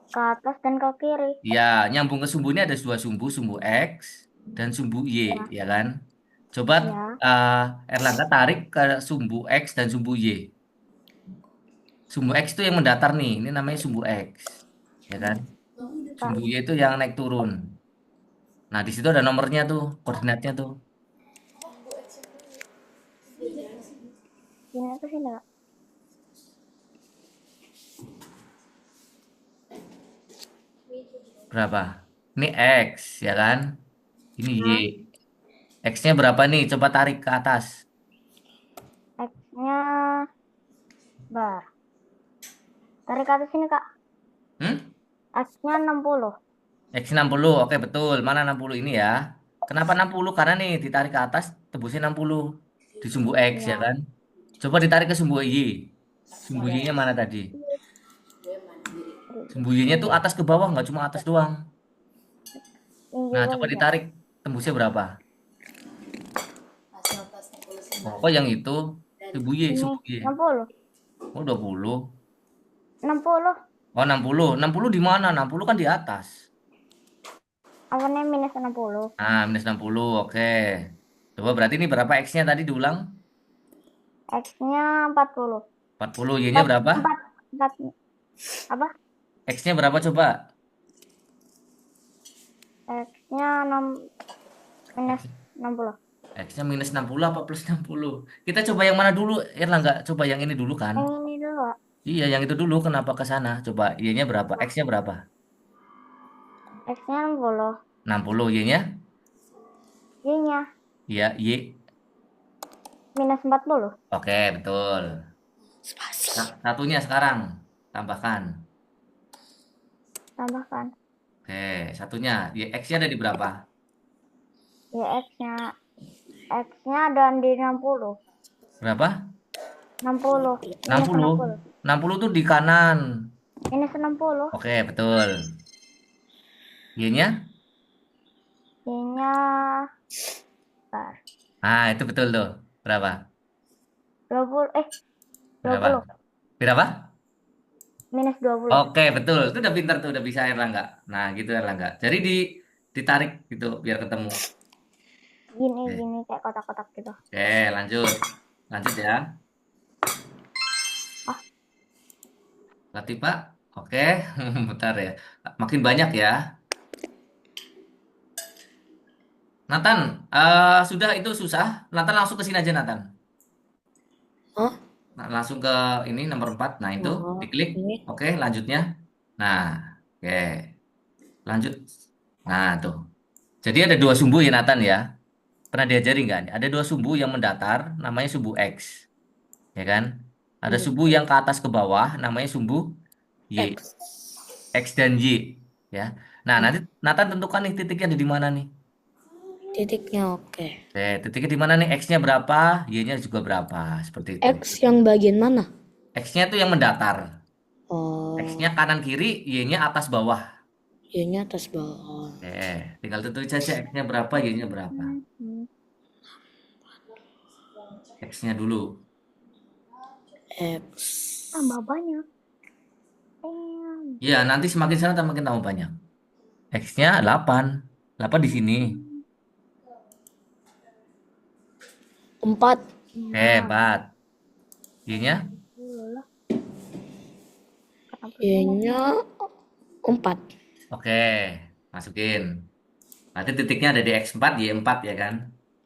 Ke atas dan ke kiri. Ya, nyambung ke sumbunya ada dua sumbu, sumbu X dan sumbu Y, ya kan? Coba Ya. Erlangga tarik ke sumbu X dan sumbu Y. Sumbu X itu yang mendatar nih, ini namanya sumbu X, ya kan? Sumbu Y itu yang naik turun. Nah, di situ ada nomornya tuh, koordinatnya tuh. ke sini, Kak. Berapa? Ini X, ya kan? Ini Y. Hah? X-nya berapa nih? Coba tarik ke atas. X-nya bar. Tarik ke atas sini, Kak. Hmm? X-nya 60. X 60, oke betul. Mana 60 ini ya? Kenapa 60? Karena nih ditarik ke atas, tembusnya 60. Di sumbu X, ya Iya. kan? Coba ditarik ke sumbu Y. Sumbu Y-nya mana tadi? Sumbu Y-nya tuh atas ke bawah, nggak cuma atas doang. Tinggi Nah, kok coba bisa. ditarik. Tembusnya berapa? Oh, kok yang itu? Sumbu Y, Ini sumbu Y. 60. Oh, 20. 60. Oh, 60. 60 di mana? 60 kan di atas. Awalnya minus 60. Nah, minus 60, oke. Coba berarti ini berapa X-nya tadi diulang? X-nya 40. 40, Y-nya 4, berapa? 4, 4. Apa? X-nya berapa coba? X-nya 6, minus 60. X-nya minus 60 apa plus 60? Kita coba yang mana dulu? Nggak coba yang ini dulu kan? Yang ini dulu, Kak. Iya, yang itu dulu. Kenapa ke sana? Coba Y-nya berapa? X-nya berapa? X-nya 60. 60, Y-nya? Y-nya Iya, Y. minus 40. Oke, betul. Nah, satunya sekarang. Tambahkan. Tambahkan. Oke, satunya. X-nya ada di berapa? Ya, X-nya ada di 60. Berapa? 60. Minus 60. 60. 60 tuh di kanan. Minus 60. Oke, betul. Y-nya? Y-nya bar. Ah, itu betul tuh. Berapa? 20. Berapa? 20. Berapa? Minus 20. Oke, betul. Itu udah pintar tuh, udah bisa Erlangga. Nah, gitu Erlangga. Jadi ditarik gitu biar ketemu. Oke, Gini kayak kotak-kotak gitu. Oke, lanjut. Lanjut ya. Ah, Latih, Pak. Oke, bentar ya. Makin banyak ya. Nathan, sudah itu susah. Nathan langsung ke sini aja, Nathan. Oh, Nah, langsung ke ini nomor 4. Nah, itu oh, diklik. ini. Oke, lanjutnya. Nah, oke. Lanjut. Nah, tuh. Jadi ada dua sumbu ya, Nathan ya. Pernah diajari nggak? Ada dua sumbu yang mendatar, namanya sumbu X. Ya kan? Ada Iya. sumbu yang ke atas ke bawah, namanya sumbu Y. X. X dan Y. Ya. Nah, Hmm. nanti Nathan tentukan nih titiknya ada di mana nih. Titiknya oke. Oke, titiknya di mana nih? X-nya berapa, Y-nya juga berapa. Seperti itu. X yang bagian mana? X-nya tuh yang mendatar. X-nya Oh, kanan kiri, Y-nya atas bawah. Y-nya atas bawah. Oke, tinggal tentuin saja X-nya berapa, Y-nya berapa. X-nya dulu. X. tambah banyak. Ya, nanti semakin sana semakin tambah banyak. X-nya 8. 8 di sini. 4. Oke, Nah, 4. Y-nya? dulu lah. Kenapa Y-nya 4. Oke, masukin. Nanti titiknya ada di X4, Y4 ya kan?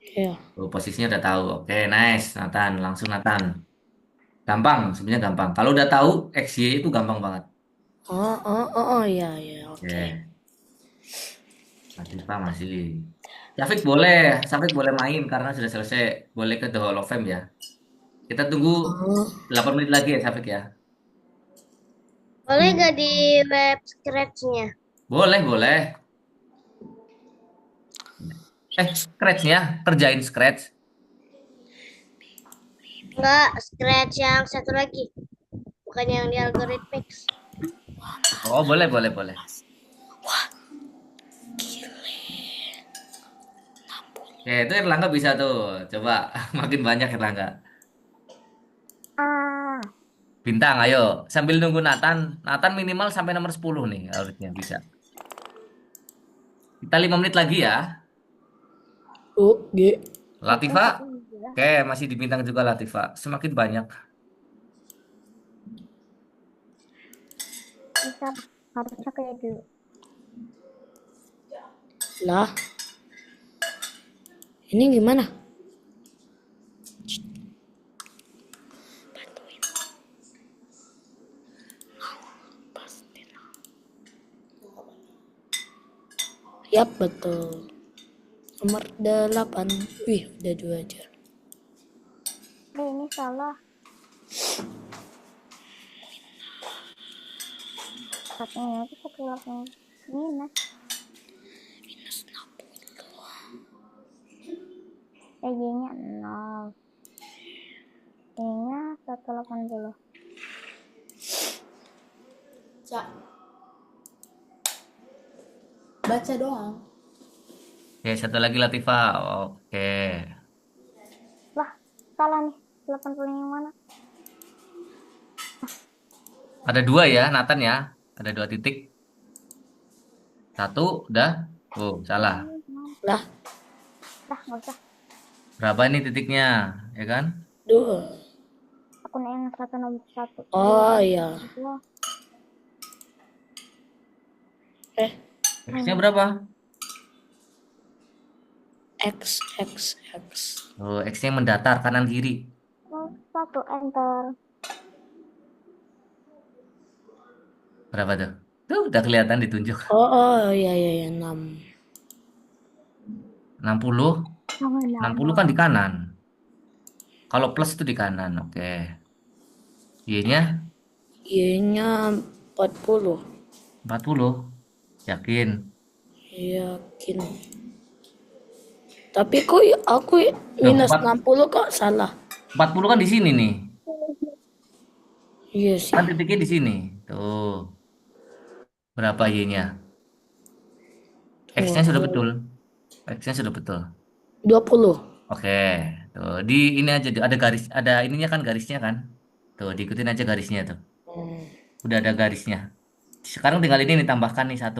Iya. Tuh, posisinya udah tahu. Oke, nice. Nathan, langsung Nathan. Gampang, sebenarnya gampang. Kalau udah tahu XY itu gampang banget. Iya, iya, oke. Oke, Latifah masih. Syafiq boleh main karena sudah selesai. Boleh ke The Hall of Fame ya. Kita tunggu Oh, 8 menit lagi ya, Syafiq ya. Boleh gak di web scratch-nya? Boleh, boleh. Scratch-nya, kerjain scratch. Enggak, scratch yang satu lagi. Bukan yang di algorithmics. Oh, boleh, boleh, boleh. Oke, itu Erlangga bisa tuh. Coba, makin banyak Erlangga. Ah, Bintang, ayo. Sambil nunggu Nathan. Nathan minimal sampai nomor 10 nih harusnya bisa. Kita 5 menit lagi ya. oke. Latifa, masa iya. oke masih di bintang juga Latifa. Semakin banyak. Bisa harusnya kayak dulu. Lah, ini gimana? Yap, betul. Nomor 8. Wih, udah 2 aja. Ini salah. Satunya itu 180 minus. Y-nya 0. Y-nya 180. Cak, baca doang. Oke, satu lagi Latifah. Oke. Lah, salah nih. 80 yang mana? Ada 2 ya, Nathan ya. Ada 2 titik. Satu, udah. Oh, salah. Lah, Dah, nggak usah. Berapa ini titiknya? Ya kan? 2. Akun yang 161. Oh iya. Dua. X-nya berapa? X. Oh, X-nya mendatar kanan kiri. 1 enter. Berapa tuh? Tuh, udah kelihatan ditunjuk. Oh iya, 6. 60. Sama 60 kan di kanan. Kalau plus itu di kanan. Oke. Y-nya Y-nya 40. 40. Yakin? Yakin. Tapi kok aku Loh, minus 60 kok salah. 40 kan di sini nih. Iya sih. Kan titiknya di sini. Tuh. Berapa Y-nya? X-nya sudah betul. X-nya sudah betul. 20. Oke. Tuh, di ini aja ada garis, ada ininya kan garisnya kan? Tuh, diikutin aja garisnya tuh. Udah ada garisnya. Sekarang tinggal ini nih tambahkan nih 1.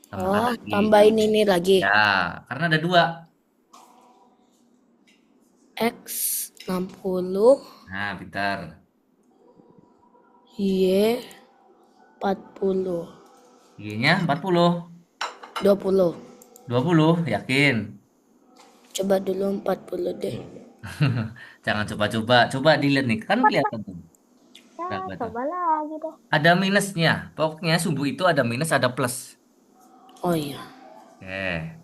Tambahkan Oh, lagi. tambahin ini lagi. Ya, karena ada 2. X 60, Nah, bentar. Y 40. Y-nya 40. 20. 20, yakin? Coba dulu 40 deh. Jangan coba-coba. Coba dilihat nih. Kan kelihatan tuh. Ya, Berapa tuh? coba lagi deh. Ada minusnya. Pokoknya sumbu itu ada minus, ada plus. Oh iya. Oke.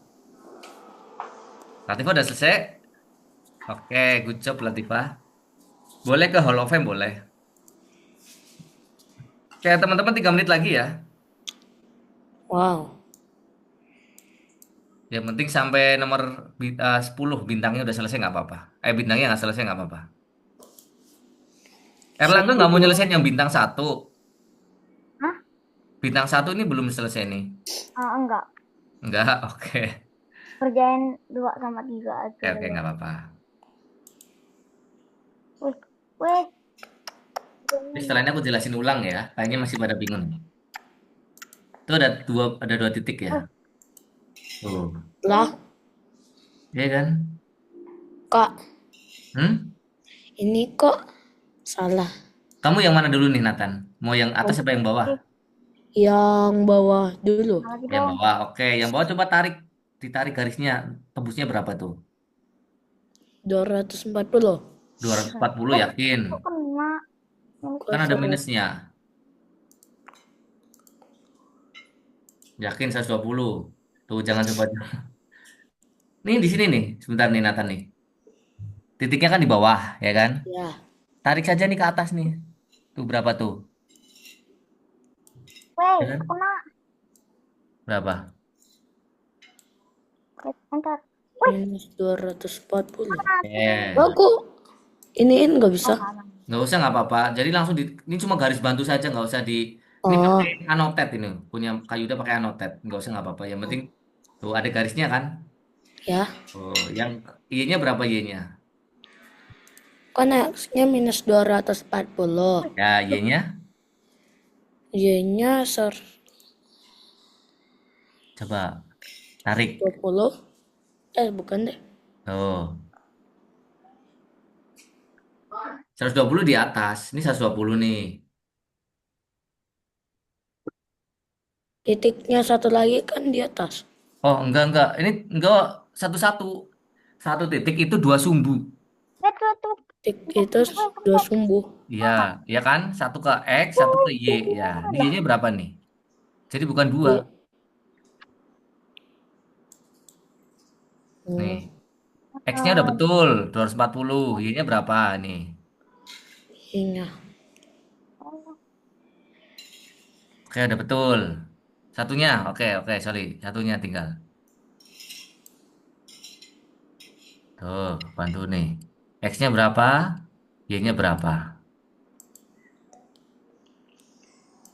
Latifah udah selesai? Oke, good job Latifah. Boleh ke Hall of Fame, boleh. Oke, teman-teman 3 menit lagi ya. Wow. Yang penting sampai nomor 10 bintangnya udah selesai nggak apa-apa. Bintangnya nggak selesai nggak apa-apa. Erlangga nggak mau nyelesain yang bintang 1. Hah? Bintang 1 ini belum selesai nih. Enggak. Enggak, oke. Kerjain 2 sama 3 aja. Oke, nggak apa-apa. Wih. Ini setelah ini aku jelasin ulang ya. Kayaknya masih pada bingung. Itu ada dua titik ya. Tuh, Lah, iya kan? Kak, Hmm? ini kok salah. Kamu yang mana dulu nih, Nathan? Mau yang atas apa yang bawah? Yang bawah dulu. Lagi Yang dong. bawah, oke. Yang bawah coba tarik. Ditarik garisnya. Tembusnya berapa tuh? 240. 240 yakin? Kok kena? Kan ada minusnya. Yakin 120. Tuh, jangan coba. Nih di sini nih. Sebentar nih, Nathan nih. Titiknya kan di bawah, ya kan? Ya. Tarik saja nih ke atas nih. Tuh berapa tuh? Wih, Ya kan? kena. Berapa? Enter. Minus 240. Eh, Aku iniin nggak bisa. nggak usah nggak apa-apa. Jadi langsung ini cuma garis bantu saja, nggak usah di. Ini Oh, pakai anotet ini, punya Kayuda pakai anotet, nggak usah nggak apa-apa. Yang penting tuh ada garisnya kan. ya. Oh, yang Y-nya berapa Y-nya? Kan X-nya minus 240. Ya, Y-nya Y-nya coba tarik. 20. Bukan deh. Tuh, 120 di atas. Ini 120 nih. Titiknya satu lagi kan di atas. Oh, enggak. Ini enggak satu-satu. Satu titik itu 2 sumbu. Wait. Titik itu 2 sumbu. Iya, iya kan? Satu ke X, satu ke Y. Ya, ini Y-nya berapa nih? Jadi bukan 2. Iya. Nih, Hmm, X-nya udah betul, 240. Y-nya berapa nih? iya. Oke, udah betul. Satunya, oke, oke, sorry. Satunya tinggal. Tuh, bantu nih. X-nya berapa? Y-nya berapa?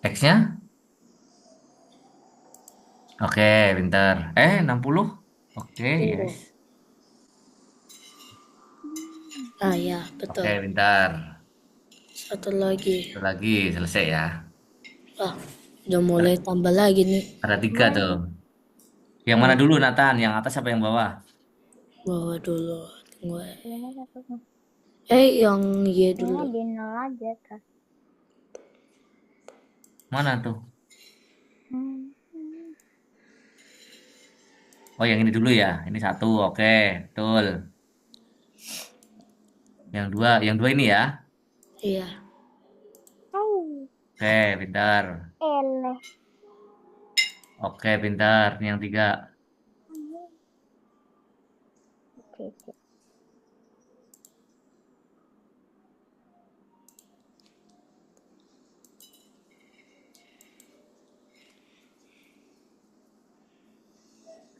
X-nya? Oke, pintar. 60? Oke, yes. Oh. Ah ya, Oke, betul. pintar. Satu lagi. Satu lagi, selesai ya. Ah, udah mulai tambah lagi nih. Ada 3 Gimana tuh. sih? Yang mana Oh, dulu, Nathan? Yang atas apa yang bawah? bawa dulu. Tunggu. Ini satu. Yang Y Ini dulu. di nol aja kan. Mana tuh? Hmm. Oh, yang ini dulu ya. Ini 1, oke. Betul. Yang dua ini ya. Iya. Oh, Oke, pintar. eleh. Oke, pintar. Ini yang 3. Oke, oke.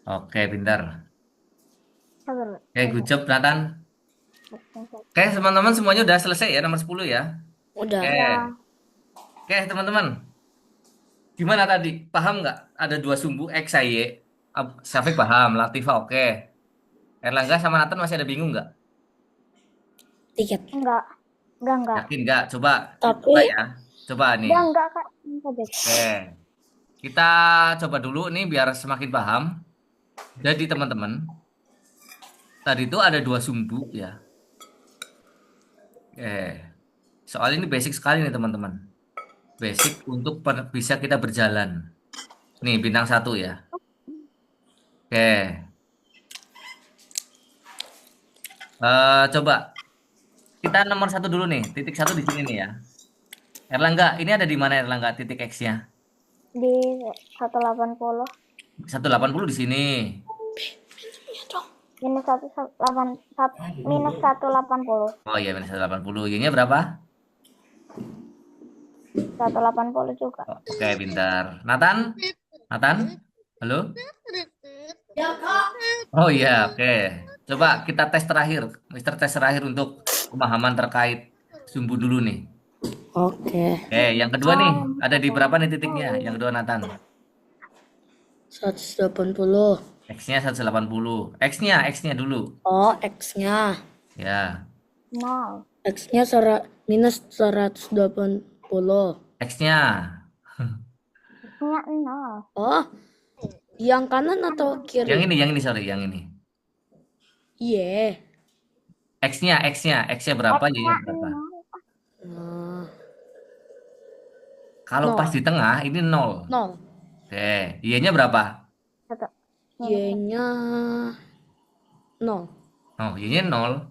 Oke, pintar. Sabar, Oke, good sabar. job, Nathan. Oke, teman-teman semuanya udah selesai ya, nomor 10 ya. Oke, Udah. Ya, oke, teman-teman. Gimana tadi? Paham nggak? Ada 2 sumbu X, Y. Syafiq paham, Latifah oke. Erlangga sama Nathan masih ada bingung nggak? Tiket. enggak. Enggak. Yakin nggak? Coba, Tapi coba ya. Coba nih. Enggak, Kak. Ini saja. Oke, kita coba dulu nih biar semakin paham. Jadi teman-teman, tadi itu ada 2 sumbu ya. Soal ini basic sekali nih teman-teman. Basic untuk bisa kita berjalan. Nih bintang 1 ya. Oke, coba kita nomor 1 dulu nih. Titik 1 di sini nih ya. Erlangga, ini ada di mana Erlangga titik X-nya? Di 180. 180 di sini. Minus 180. Minus 180. Oh iya, minus 180. Y-nya berapa? 180 juga. Oke, pintar. Nathan? Nathan? Halo? Oh iya, oke. Coba kita tes terakhir. Mister tes terakhir untuk pemahaman terkait sumbu dulu nih. oke. Yang kedua nih, ada di berapa nih titiknya? Yang kedua Nathan. 180. X-nya 180. X-nya dulu. Oh, X-nya. Ya, Nol. X-nya minus 180. X-nya. Nya nol. Oh, yang kanan atau kiri? Yang ini, sorry, yang ini. Iya. X-nya berapa? Y-nya X-nya berapa? nol. Nah, Kalau pas di tengah, ini 0. 0. Oke, Y-nya berapa? Satu. Y-nya 0. Oh, Y-nya 0.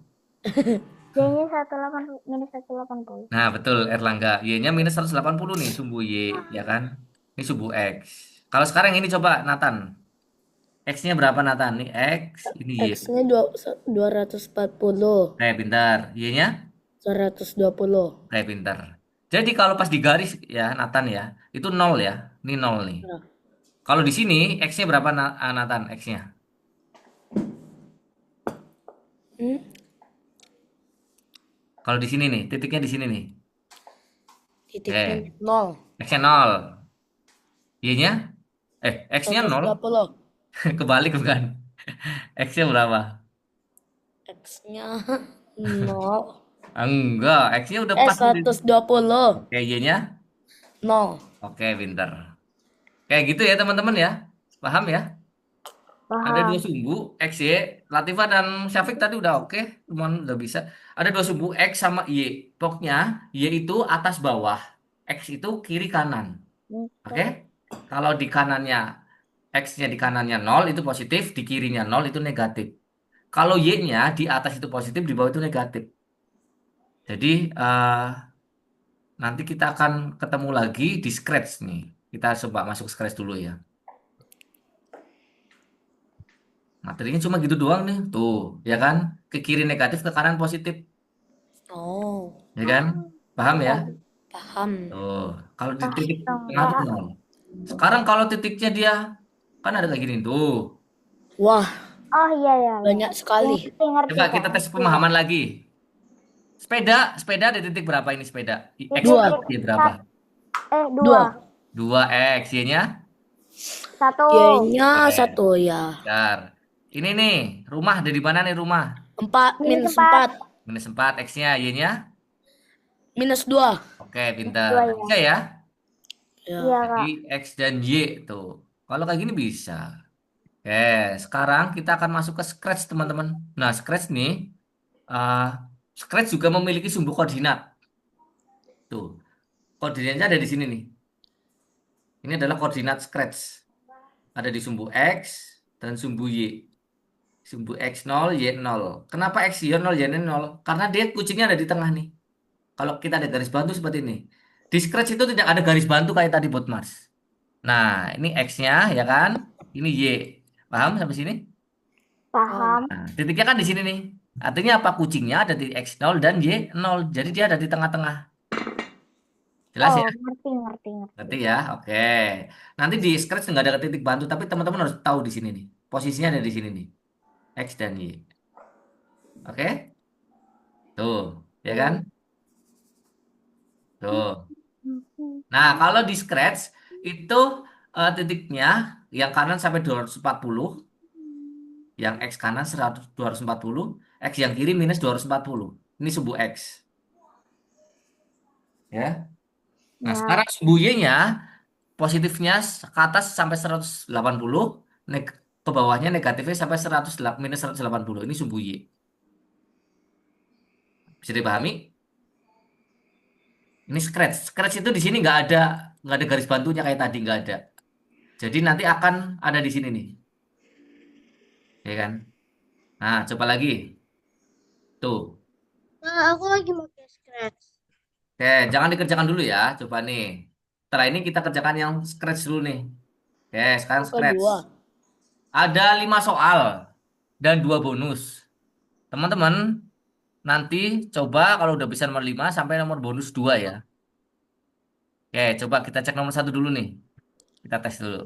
Y-nya 180. Minus 180. Nah, betul Erlangga. Y-nya minus 180 nih, sumbu Y, ya kan? Ini sumbu X. Kalau sekarang ini coba, Nathan. X-nya berapa, Nathan? Ini X, ini Y. X-nya 240. Pintar. Y-nya? 120. Pintar. Jadi kalau pas di garis ya, Nathan ya, itu 0 ya. Ini 0 nih. Nah, Kalau di sini, X-nya berapa, Nathan? X-nya? hmm? Kalau di sini nih, titiknya di sini nih. Titiknya Eh, 0. X-nya 0. Y-nya? X-nya 0. 120. Kebalik bukan? X-nya berapa? X-nya 0. Enggak, X-nya udah pas. 120. Y-nya? 0. Oke, pintar. Kayak gitu ya teman-teman ya. Paham ya? Ada 2 Paham. sumbu X, Y. Latifah dan Syafiq tadi udah oke. Cuman udah bisa. Ada 2 sumbu X sama Y. Pokoknya Y itu atas bawah. X itu kiri kanan. Oke? Kalau di kanannya X-nya di kanannya 0 itu positif, di kirinya 0 itu negatif. Kalau Y-nya di atas itu positif, di bawah itu negatif. Jadi nanti kita akan ketemu lagi di Scratch nih. Kita coba masuk Scratch dulu ya. Materinya cuma gitu doang nih. Tuh, ya kan? Ke kiri negatif, ke kanan positif. Oh, Ya kan? Paham ya? paham. Tuh, kalau di titik tengah Astaga. tuh nol. Sekarang kalau titiknya dia kan ada kayak gini tuh. Wah, Oh iya iya iya. banyak sekali. Ngerti ngerti Coba kak kita tes ngerti kak. pemahaman lagi. Sepeda di titik berapa ini sepeda? Di X Dua. berapa? titik Y berapa? sat dua Dua. 2X, Y-nya? satu. Y-nya Oke, 1 ya. bentar. Ini nih, rumah dari mana nih rumah? 4 Minus minus empat. 4. -4, X-nya, Y-nya? Minus 2. Oke, Minus pintar. dua ya. Bisa ya? Ya. Iya Jadi kak. X dan Y tuh. Kalau kayak gini bisa. Oke, sekarang kita akan masuk ke Scratch, teman-teman. Nah, Scratch nih, uh, Scratch juga memiliki sumbu koordinat. Tuh, koordinatnya ada di sini nih. Ini adalah koordinat Scratch. Ada di sumbu X dan sumbu Y. Sumbu X0, Y0. Kenapa X, Y0, Y0? Karena dia kucingnya ada di tengah nih. Kalau kita ada garis bantu seperti ini. Di Scratch itu tidak ada garis bantu kayak tadi buat Mars. Nah, ini X-nya ya kan? Ini Y. Paham sampai sini? Paham. Paham. Nah, titiknya kan di sini nih. Artinya apa? Kucingnya ada di X0 dan Y0. Jadi dia ada di tengah-tengah. Jelas Oh ya? ngerti ngerti ngerti. Ngerti ya? Oke. Nanti di Scratch nggak ada titik bantu, tapi teman-teman harus tahu di sini nih. Posisinya ada di sini nih. X dan Y. Oke? Tuh, ya kan? Tuh. Nah, kalau di Scratch itu titiknya yang kanan sampai 240, yang X kanan 100, 240, X yang kiri minus 240. Ini sumbu X. Ya. Nah, Ya. sekarang sumbu Y-nya positifnya ke atas sampai 180, ke bawahnya negatifnya sampai 100, minus 180. Ini sumbu Y. Bisa dipahami? Ini Scratch. Scratch itu di sini nggak ada garis bantunya kayak tadi nggak ada. Jadi nanti akan ada di sini nih, ya kan? Nah, coba lagi. Tuh. Nah, aku lagi mau ke Scratch. Oke, jangan dikerjakan dulu ya. Coba nih. Setelah ini kita kerjakan yang Scratch dulu nih. Oke, sekarang Yang Scratch. kedua. Ada 5 soal dan 2 bonus. Teman-teman, nanti coba kalau udah bisa nomor 5 sampai nomor bonus 2 ya. Oke, coba kita cek nomor 1 dulu nih. Kita tes dulu.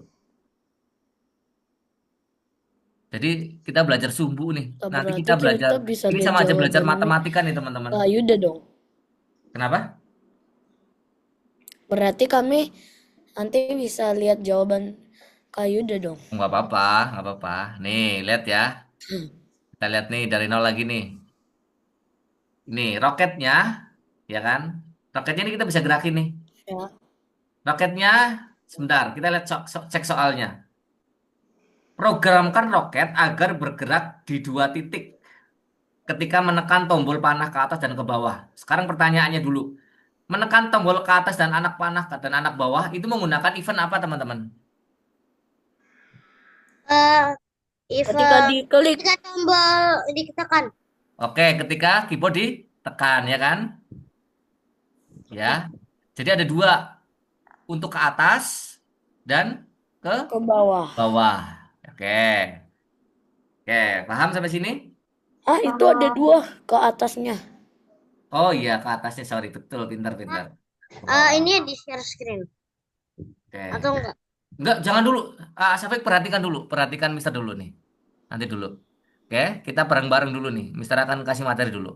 Jadi kita belajar sumbu nih. Oh, Nanti berarti kita belajar, kita bisa ini lihat sama aja belajar jawabannya. matematika nih teman-teman. Yuda dong. Kenapa? Berarti kami nanti bisa lihat jawaban Kak Yuda dong. Nggak apa-apa, nggak apa-apa. Nih, lihat ya. Kita lihat nih dari nol lagi nih. Ini roketnya, ya kan? Roketnya ini kita bisa gerakin nih. Ya. Roketnya, sebentar, kita lihat cek soalnya. Programkan roket agar bergerak di 2 titik ketika menekan tombol panah ke atas dan ke bawah. Sekarang pertanyaannya dulu. Menekan tombol ke atas dan anak panah dan anak bawah itu menggunakan event apa, teman-teman? Eh, Ketika event diklik. ketika tombol ditekan. Oke, ketika keyboard ditekan, ya kan? Ya. Jadi ada 2, untuk ke atas dan ke Ke bawah. bawah. Oke. Oke, paham sampai sini? Itu ada Paham. 2 ke atasnya. Oh iya, ke atasnya, sorry. Betul, pintar-pintar. Ke bawah. Ini di share screen Oke. atau enggak? Enggak, jangan dulu. Safik perhatikan dulu. Perhatikan Mister dulu nih. Nanti dulu. Oke, kita bareng-bareng dulu nih. Mister akan kasih materi dulu.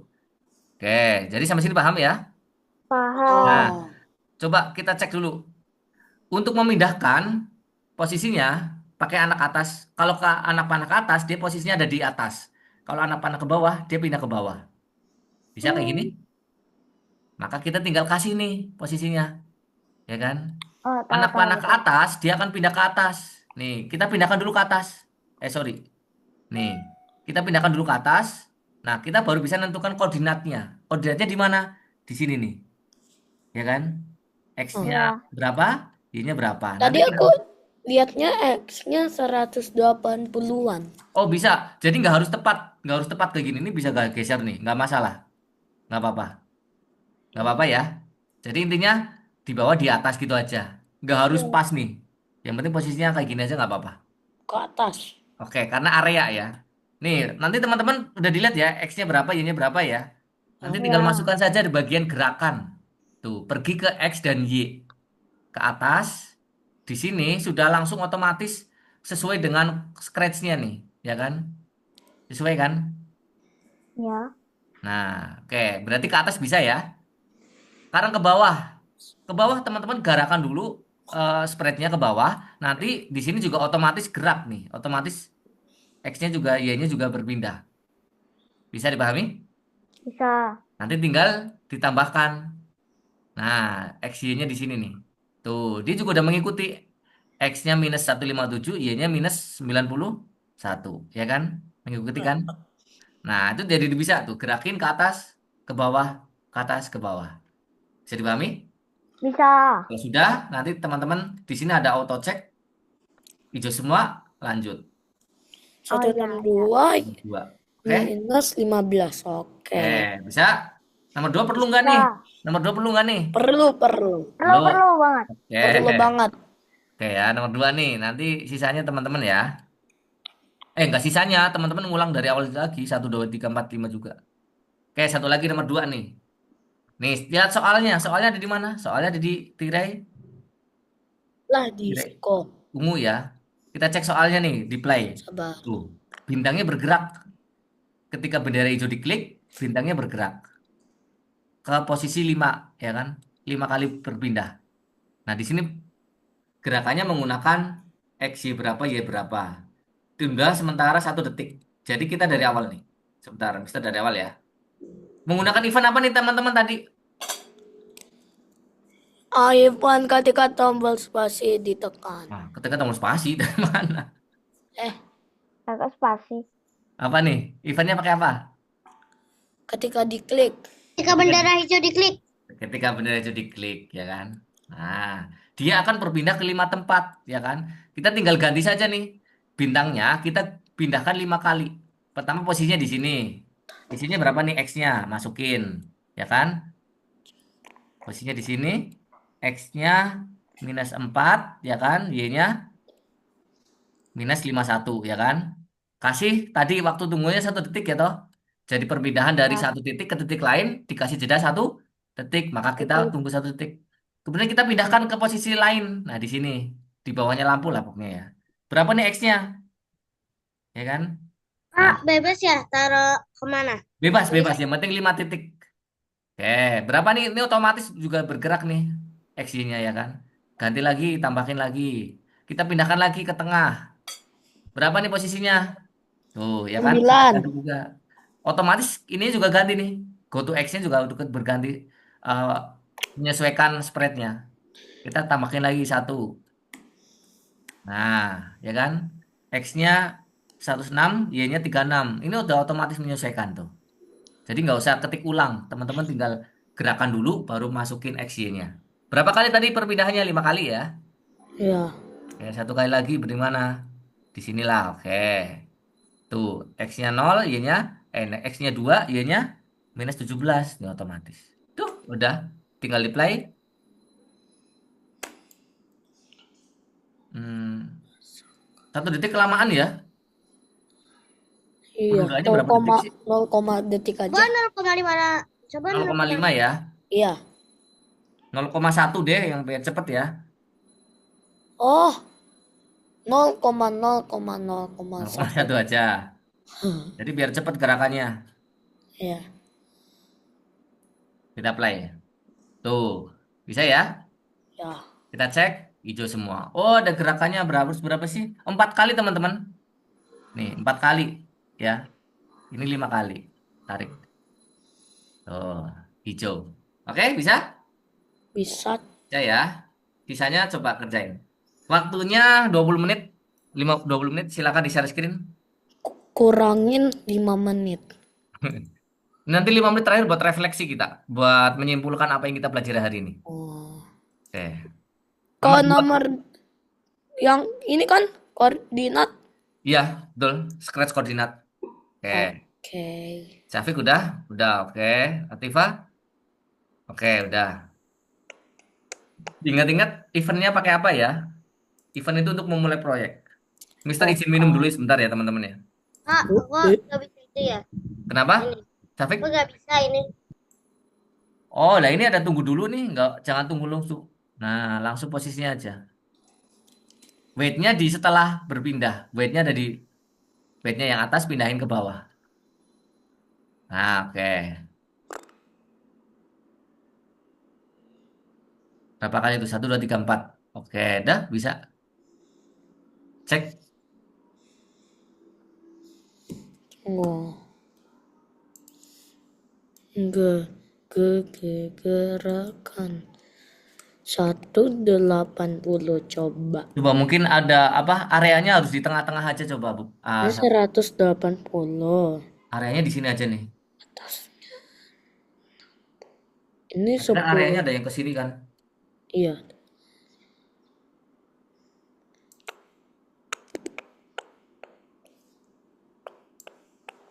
Oke, jadi sampai sini paham ya? Nah, Paham. Oh. coba kita cek dulu. Untuk memindahkan posisinya, pakai anak atas. Kalau ke anak panah ke atas, dia posisinya ada di atas. Kalau anak panah ke bawah, dia pindah ke bawah. Bisa kayak gini? Maka kita tinggal kasih nih posisinya. Ya kan? Oh tahu Anak tahu panah ke tahu. atas, dia akan pindah ke atas. Nih, kita pindahkan dulu ke atas. Sorry. Nih, kita pindahkan dulu ke atas. Nah, kita baru bisa menentukan koordinatnya. Koordinatnya di mana? Di sini nih. Ya kan? X-nya Iya. berapa? Y-nya berapa? Nanti Tadi kita... aku lihatnya X-nya 180-an. Oh, bisa. Jadi nggak harus tepat. Nggak harus tepat kayak gini. Ini bisa gak geser nih. Nggak masalah. Nggak apa-apa. Nggak apa-apa ya. Jadi intinya di bawah di atas gitu aja. Nggak harus Iya. pas nih. Yang penting posisinya kayak gini aja nggak apa-apa. Ke atas. Oke, karena area ya. Nih, nanti teman-teman udah dilihat ya, X-nya berapa, Y-nya berapa ya. Nanti Hah? tinggal Ya. masukkan saja di bagian gerakan. Tuh, pergi ke X dan Y. Ke atas. Di sini sudah langsung otomatis sesuai dengan scratch-nya nih, ya kan? Sesuai kan? Ya. Nah, oke, berarti ke atas bisa ya. Sekarang ke bawah. Ke bawah teman-teman garakan dulu spreadnya ke bawah. Nanti di sini juga otomatis gerak nih. Otomatis X-nya juga Y-nya juga berpindah. Bisa dipahami? Bisa. Nanti tinggal ditambahkan. Nah, X-Y-nya di sini nih. Tuh, dia juga udah mengikuti. X-nya minus 157, Y-nya minus 91. Ya kan? Mengikuti kan? Nah, itu jadi bisa tuh. Gerakin ke atas, ke bawah, ke atas, ke bawah. Bisa dipahami? Bisa. Kalau sudah, nanti teman-teman di sini ada auto check. Hijau semua, lanjut. Oh iya, iya. 162 Nomor dua. Oke? minus 15. Oke, Oke. bisa? Nomor dua perlu nggak nih? Bisa. Nomor dua perlu nggak nih? Perlu, perlu. Perlu, Perlu. perlu banget. Perlu Oke. banget. Oke ya, nomor dua nih. Nanti sisanya teman-teman ya. Nggak sisanya, teman-teman ngulang dari awal lagi. Satu, dua, tiga, empat, lima juga. Oke, satu lagi nomor dua nih. Nih, lihat soalnya. Soalnya ada di mana? Soalnya ada di tirai, Lah tirai disco. ungu ya. Kita cek soalnya nih di play. Sabar. Tuh, bintangnya bergerak. Ketika bendera hijau diklik, bintangnya bergerak ke posisi 5, ya kan? 5 kali berpindah. Nah, di sini gerakannya menggunakan X, Y berapa, Y berapa. Tunda sementara 1 detik. Jadi kita dari awal nih. Sebentar, kita dari awal ya. Menggunakan event apa nih teman-teman tadi? iPhone ketika tombol spasi ditekan. Nah, ketika tombol spasi dari mana? Eh, Kakak spasi. Apa nih? Eventnya pakai apa? ketika diklik. Ketika bendera hijau diklik. Ketika bendera itu diklik, ya kan? Nah, dia akan berpindah ke 5 tempat, ya kan? Kita tinggal ganti saja nih bintangnya. Kita pindahkan 5 kali. Pertama posisinya di sini. Di sini berapa nih X-nya? Masukin, ya kan? Posisinya di sini. X-nya -4, ya kan? Y-nya -51, ya kan? Kasih tadi waktu tunggunya 1 detik ya toh. Jadi perpindahan dari Ya. 1 titik ke titik lain dikasih jeda 1 detik, maka kita Titik. tunggu 1 detik. Kemudian kita pindahkan ke posisi lain. Nah di sini di bawahnya lampu lah pokoknya ya. Berapa nih X-nya, ya kan? Nah Kak, bebas ya taruh kemana? bebas Bisa. bebas yang penting 5 titik. Oke, berapa nih? Ini otomatis juga bergerak nih X-nya ya kan? Ganti lagi, tambahin lagi. Kita pindahkan lagi ke tengah. Berapa nih posisinya? Tuh, ya kan? 9. Ganti juga. Otomatis ini juga ganti nih. Go to X-nya juga udah berganti eh, menyesuaikan spreadnya. Kita tambahin lagi 1. Nah, ya kan? X-nya 106, Y-nya 36. Ini udah otomatis menyesuaikan tuh. Jadi nggak usah ketik ulang. Teman-teman tinggal gerakan dulu baru masukin X-Y-nya. Berapa kali tadi perpindahannya? 5 kali ya. Ya. Oke, 1 kali lagi di mana? Di sinilah. Oke. Tuh, X-nya 0, Y-nya, X-nya 2, Y-nya -17. Ini otomatis. Tuh, udah. Tinggal di play. Hmm, 1 detik kelamaan ya. Iya. Penundaannya berapa detik sih? 0, detik aja. Coba 0,5. Coba 0,5 0,5. ya. Iya. 0,1 deh yang biar cepet ya. Oh, 0,0,0,1. 0,1 aja. Jadi biar cepet gerakannya. Iya. Kita play. Tuh, bisa ya? Ya. Kita cek. Hijau semua. Oh, ada gerakannya berapa, berapa sih? 4 kali teman-teman. Nih, 4 kali. Ya, ini 5 kali. Tarik. Tuh, hijau. Oke, bisa? Bisa Ya ya. Sisanya coba kerjain. Waktunya 20 menit. 20 menit silakan di share screen. kurangin 5 menit. Nanti 5 menit terakhir buat refleksi kita. Buat menyimpulkan apa yang kita pelajari hari ini. Oh. Oke. Nomor Kalau 2. nomor yang ini kan koordinat. Iya, betul. Scratch koordinat. Oke. Oke. Syafiq udah? Udah, oke. Atifah? Oke, udah. Ingat-ingat eventnya pakai apa ya? Event itu untuk memulai proyek. Mister Oh, izin minum dulu sebentar ya teman-teman ya. Kak, aku oke. nggak bisa itu ya. Kenapa? Ini. Safik? Aku nggak bisa ini. Oh, lah ini ada tunggu dulu nih, nggak jangan tunggu langsung. Nah, langsung posisinya aja. Weightnya di setelah berpindah. Weightnya ada di weightnya yang atas pindahin ke bawah. Nah, oke. Berapa kali itu? Satu, dua, tiga, empat. Oke, dah bisa. Cek. Oh, gerakan 180 coba. Coba mungkin ada apa? Areanya harus di tengah-tengah aja coba, Bu. Ini 180. Areanya di sini aja nih. Ini Kan areanya 10. ada yang ke sini kan. Iya.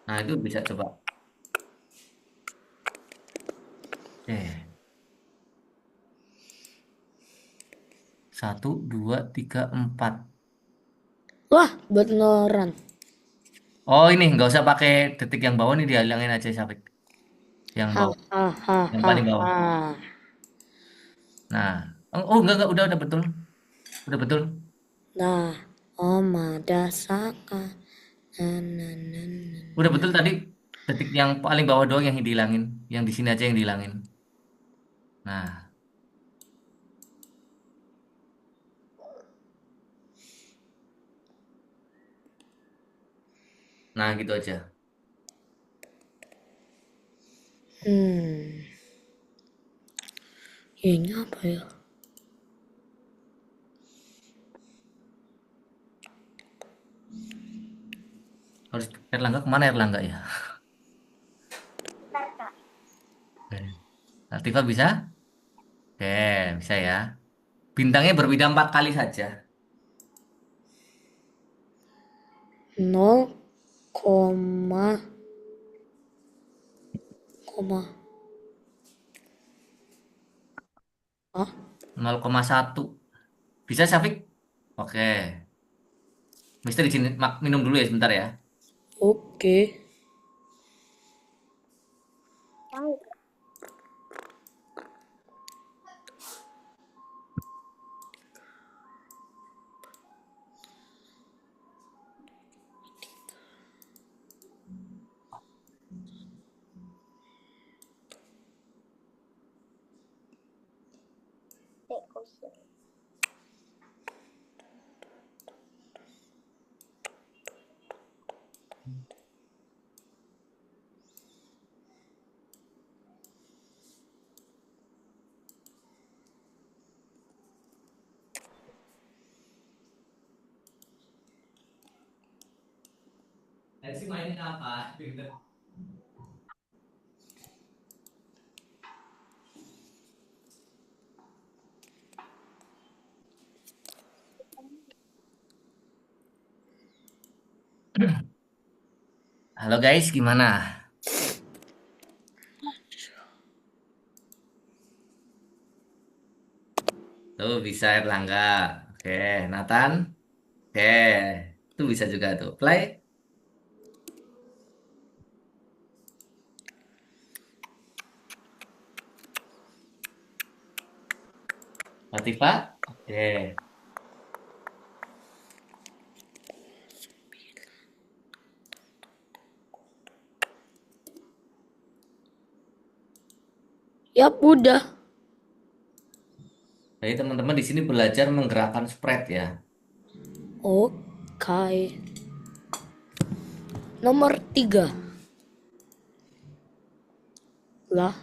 Nah, itu bisa coba. Eh, satu, dua, tiga, empat. Wah, beneran. Oh, ini nggak usah pakai detik yang bawah nih, dihilangin aja, Syafik. Yang bawah, yang paling bawah. Hahaha. Nah, oh enggak, udah betul. Udah betul. Nah, Omadasaka. Na, na, na, na, Udah na. betul tadi detik yang paling bawah doang yang dihilangin. Yang di sini aja yang dihilangin. Nah, nah gitu aja. Hmm. Ini apa ya? Harus Erlangga kemana Erlangga ya? Bentar, Kak. Oke. Latifah bisa? Oke, bisa ya. Bintangnya berbeda 4 kali saja. 0, koma. Ah, 0,1. Bisa Syafiq? Oke. Mister izin minum dulu ya sebentar ya. oke. Tahu. Kosong. Nanti mainin apa? Halo guys, gimana? Tuh bisa Erlangga. Oke, Nathan. Oke, itu bisa juga tuh. Play. Latifah. Oke. Yap, udah. Jadi teman-teman di sini belajar menggerakkan spread ya. Oke. Nomor 3. Lah,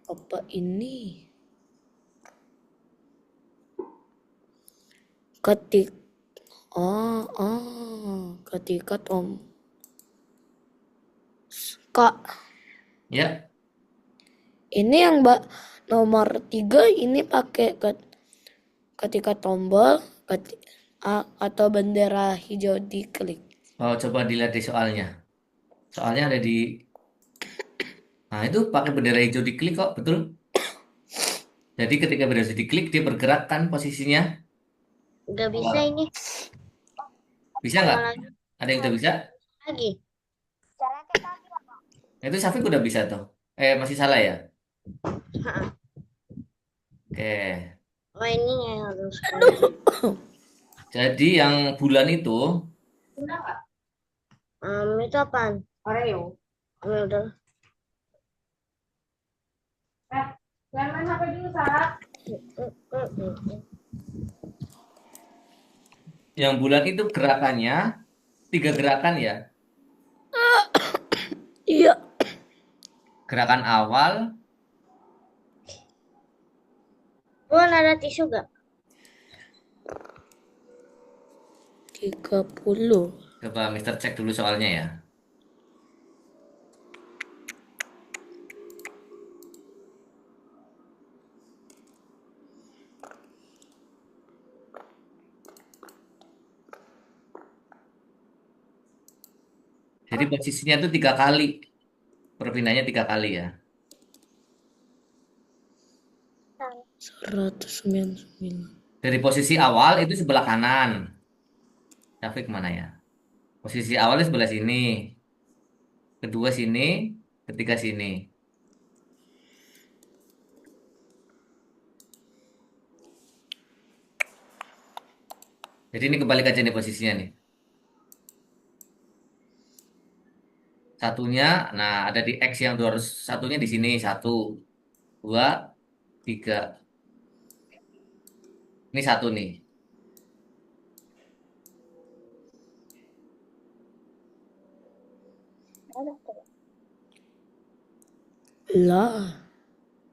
apa ini? Ketik. Ketika Kak, Ya, ini yang nomor 3 ini pakai ketika tombol atau bendera hijau diklik. oh, coba dilihat di soalnya. Soalnya ada di, nah itu pakai bendera hijau diklik kok, betul? Jadi ketika berhasil diklik, dia bergerak kan posisinya. Nggak bisa Awal. ini. Bisa nggak? Coba lagi. Ada yang udah bisa? Lagi. Caranya kayak tadi lah, Pak. Nah, itu Syafiq udah bisa tuh. Masih salah ya? Ha-ha. Oke. Oh ini yang harus. Jadi yang bulan itu, Itu apaan? Oreo. Udah. yang bulan itu gerakannya 3 gerakan ya. Iya. Gerakan awal, Bukan ada tisu gak? 30. coba Mister cek dulu soalnya ya. Jadi posisinya itu 3 kali, perpindahannya 3 kali ya. 199. Dari posisi awal itu sebelah kanan. Syafiq mana ya? Posisi awalnya sebelah sini, kedua sini, ketiga sini. Jadi ini kebalik aja nih posisinya nih. Satunya, nah ada di X yang 200, satunya di sini, 1, 2, 3. Ini satu nih. Udah, coba. Lah.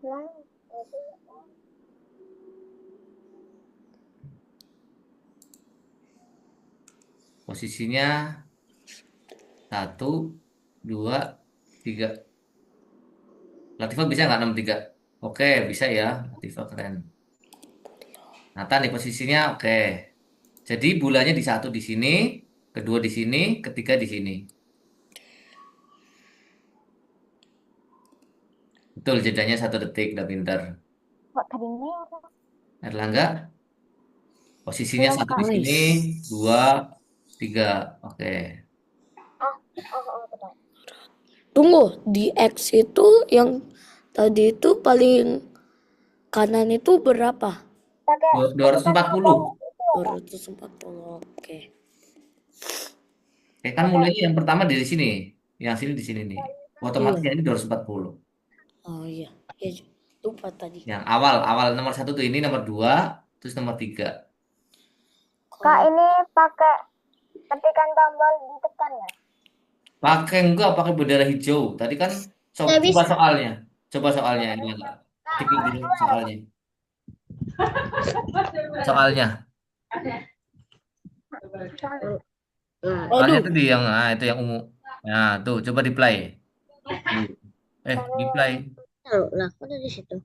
Lah, Posisinya 1, 2, 3. Latifah bisa nggak 63? Oke, bisa ya. Latifah keren. Nathan nih posisinya oke. Jadi bulannya di satu di sini, kedua di sini, ketiga di sini. Betul, jedanya 1 detik, udah pinter. kok tadi merah? Erlangga, posisinya Belum, satu Kak. di sini, Nice. 2, 3. Oke. Betul. Tunggu, di X itu yang tadi itu paling kanan itu berapa? Pakai Dua ratus empat tekan puluh. itu ya, Kak? 240. Oke. Kan Pakai mulainya yang pertama dari sini. Yang sini di sini nih. Otomatis Iya. yang ini 240. Oh iya. Ya, lupa tadi. Yang awal, awal nomor 1 tuh ini, nomor 2, terus nomor 3. Kak, Kalau ini pakai ketikan tombol ditekan ya? Pakai enggak, pakai bendera hijau. Tadi kan Nggak coba bisa. soalnya. Coba soalnya ini enggak. Diklik dulu soalnya. Soalnya. Soalnya Waduh, itu di yang itu yang ungu. Nah, tuh coba di play. Tuh. Di play. Tahu lah, kok ada di situ.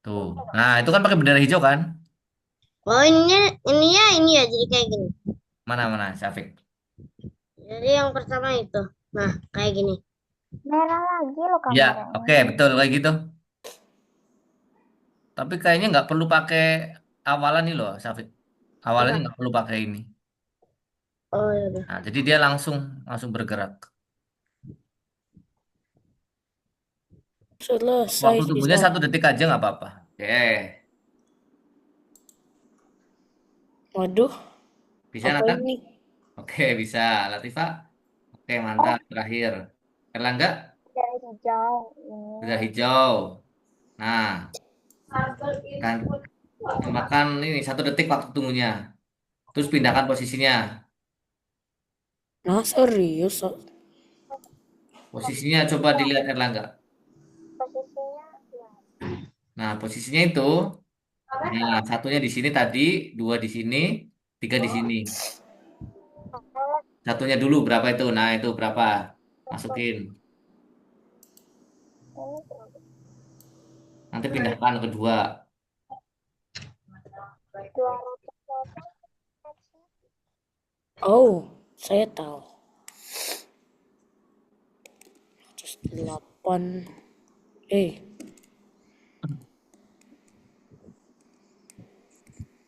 Tuh. Nah, itu kan pakai bendera hijau kan? Oh ini ya jadi kayak gini. Mana mana Syafiq. Jadi yang pertama itu. Nah, kayak gini. Merah lagi loh Ya, kameranya. oke, betul kayak gitu. Tapi kayaknya nggak perlu pakai awalan nih loh, Syafiq. Awalannya Apa? nggak perlu pakai ini. Oh ya udah. Nah, jadi dia langsung langsung bergerak. selesai Waktu tunggunya sisa. 1 detik aja nggak apa-apa. Oke, Waduh, bisa apa Nathan? ini? Oke, bisa. Latifah? Oke, Oh, mantap. Terakhir. Erlangga? dari hijau Sudah ini. hijau. Nah, kan tambahkan ini 1 detik waktu tunggunya. Terus pindahkan posisinya. Nah, serius? Posisinya coba dilihat Erlangga. Posisinya ya. Nah, posisinya itu, nah satunya di sini tadi, 2 di sini, 3 di sini. Oh, Satunya dulu berapa itu? Nah, itu berapa? Masukin. ini kenapa? Nanti pindahkan kedua. 200 meter. Oh, saya tahu. 108.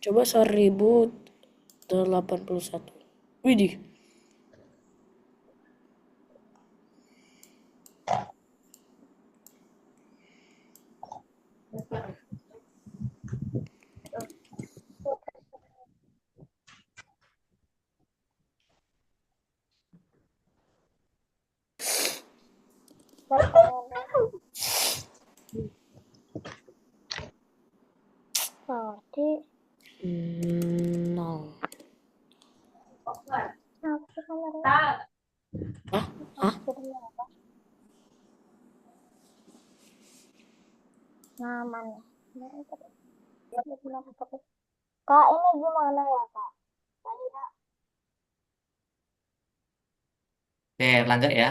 Coba 1081. Widih. Berarti Nol. aku kemarin Hah? Hah? nyaman. Kak, ini gimana ya, Kak? Oke, lanjut ya.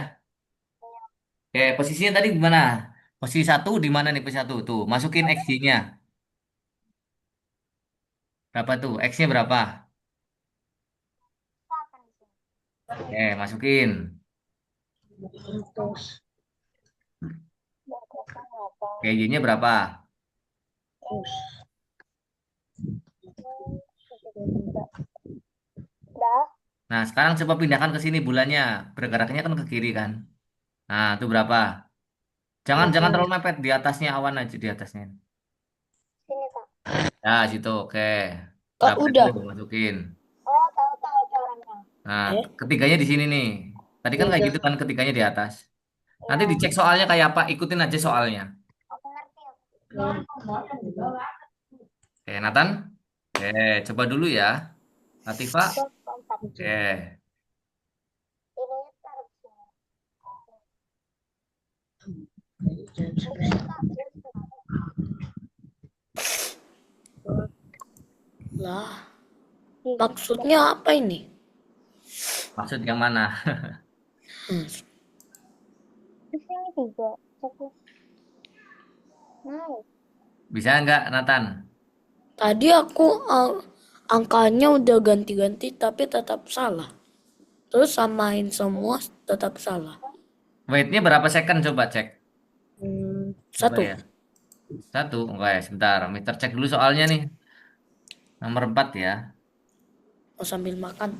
Oke, posisinya tadi gimana? Posisi satu di mana nih posisi satu? Tuh, masukin XG-nya. Berapa tuh? X-nya berapa? Oke, masukin. Oke, Y-nya berapa? Udah, Nah, sekarang coba pindahkan ke sini bulannya. Bergeraknya kan ke kiri kan? Nah, itu berapa? Jangan terlalu mepet di atasnya awan aja di atasnya. sini, Kak. Nah, situ. Oke. Kak, Berapa itu? udah. Masukin. Oh, tahu caranya. Nah, Eh? ketiganya di sini nih. Tadi kan kayak Tiga. gitu kan ketiganya di atas. Nanti Iya, dicek soalnya kayak apa, ikutin aja soalnya. aku ngerti. Oke, Nathan. Oke, coba dulu ya. Latifa. Terus keempat. Oke. Ini taruh sini. Lah, maksudnya apa ini? Maksud yang mana? Hmm. Di sini 3. Cek. Nice. Bisa nggak, Nathan? Tadi aku angkanya udah ganti-ganti tapi tetap salah. Terus samain semua tetap salah. Wait-nya berapa second? Coba cek. Coba Satu. ya. Satu. Oke, sebentar. Mister cek dulu soalnya nih. Nomor 4 ya. Mau sambil makan.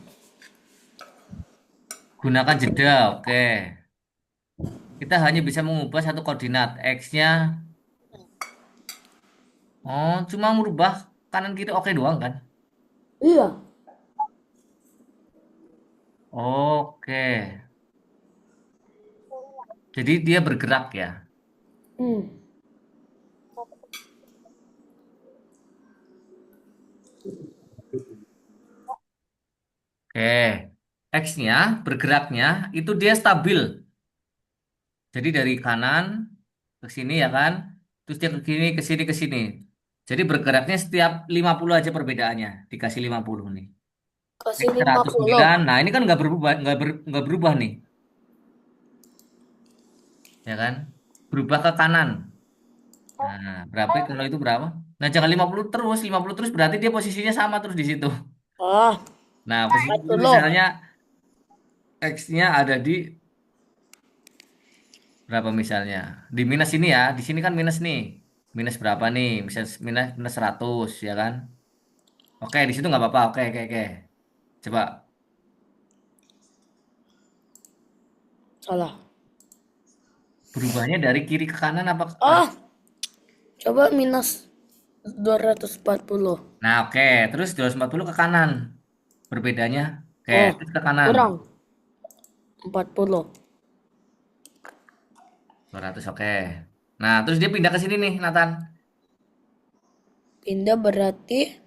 Gunakan jeda. Oke. Kita hanya bisa mengubah satu koordinat. X-nya. Oh, cuma merubah kanan kiri oke doang kan? Iya. Oke. Jadi dia bergerak ya. Hmm. Oke. X-nya bergeraknya itu dia stabil. Jadi dari kanan ke sini ya kan. Terus dia ke sini, ke sini, ke sini. Jadi bergeraknya setiap 50 aja perbedaannya. Dikasih 50 nih. X Kasih 50. 109. Nah, ini kan nggak berubah, nggak berubah nih. Ya kan? Berubah ke kanan. Nah, berapa kalau itu berapa? Nah, jangan 50 terus berarti dia posisinya sama terus di situ. Ah, Nah, posisi ini 40. misalnya X-nya ada di berapa misalnya? Di minus ini ya, di sini kan minus nih. Minus berapa nih? Minus minus 100 ya kan? Oke, di situ nggak apa-apa. Oke, oke, oke. Coba Salah. berubahnya dari kiri ke kanan apa? Ah, coba minus 240. Nah, oke. Terus 240 ke kanan. Berbedanya. Oke, Oh, terus ke kanan. kurang 40. 200, oke. Nah, terus dia pindah ke sini nih, Nathan. Pindah berarti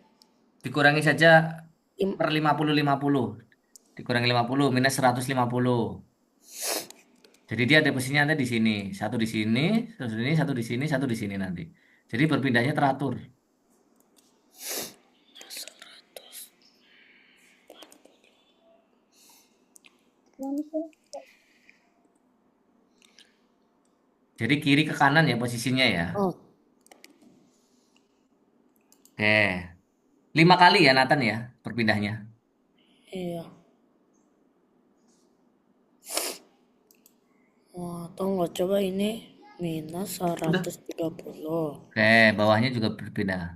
Dikurangi saja lim- per 50 50. Dikurangi 50 minus 150. Jadi dia ada posisinya nanti di sini. Satu di sini, satu di sini, satu di sini, satu di sini nanti. Jadi berpindahnya teratur. Ini sih. Jadi kiri ke kanan ya posisinya ya. oh, Oke. 5 kali ya Nathan ya berpindahnya. iya. Wah, tunggu coba ini minus Udah. 130. Oke, bawahnya juga berpindah.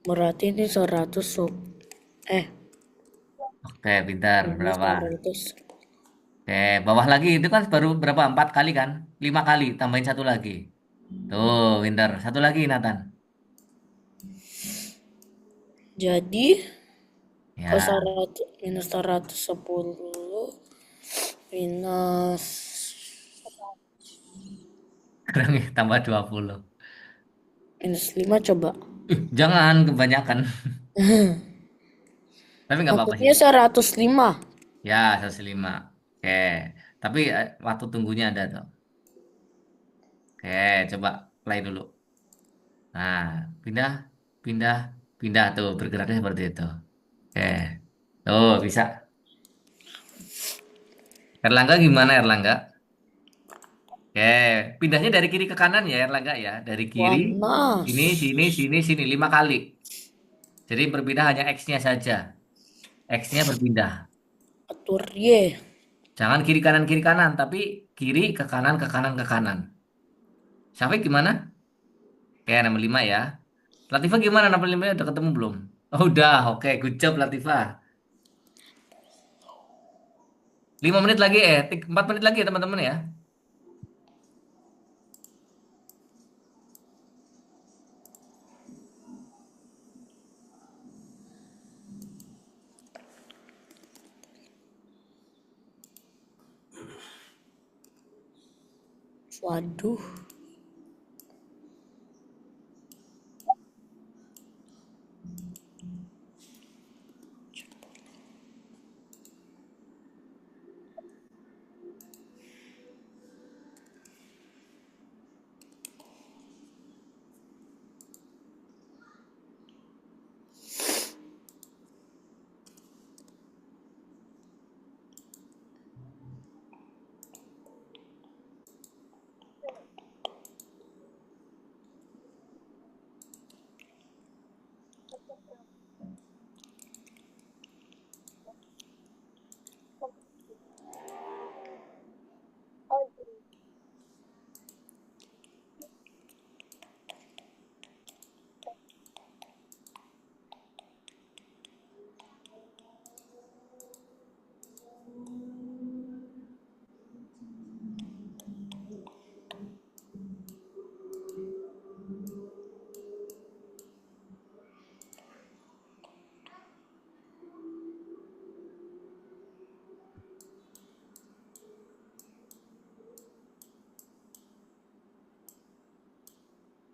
Berarti ini 100 sob. Oke, pintar. Ini Berapa? 100. Oke, bawah lagi itu kan baru berapa? 4 kali kan? 5 kali, tambahin satu lagi. Tuh, pintar. Satu lagi, Nathan. Jadi kalau Ya, 100 minus 110 minus kurang ya, tambah 20. 5 coba. Jangan kebanyakan. Tapi nggak apa-apa sih. Maksudnya 105. Ya, 105. Oke, tapi waktu tunggunya ada tuh. Oke, coba play dulu. Nah, pindah, pindah, pindah tuh, bergeraknya seperti itu. Oke, tuh bisa. Erlangga gimana Erlangga? Oke, pindahnya dari kiri ke kanan ya Erlangga ya. Dari kiri, Panas. sini, sini, sini, sini, 5 kali. Jadi berpindah hanya X-nya saja. X-nya berpindah. Atur Y. Jangan kiri kanan, tapi kiri ke kanan ke kanan ke kanan. Syafiq gimana? Oke, nomor 5 ya. Latifah gimana? Nomor 5 udah ketemu belum? Oh, udah, oke, good job Latifah. 5 menit lagi 4 menit lagi ya teman-teman ya. Waduh.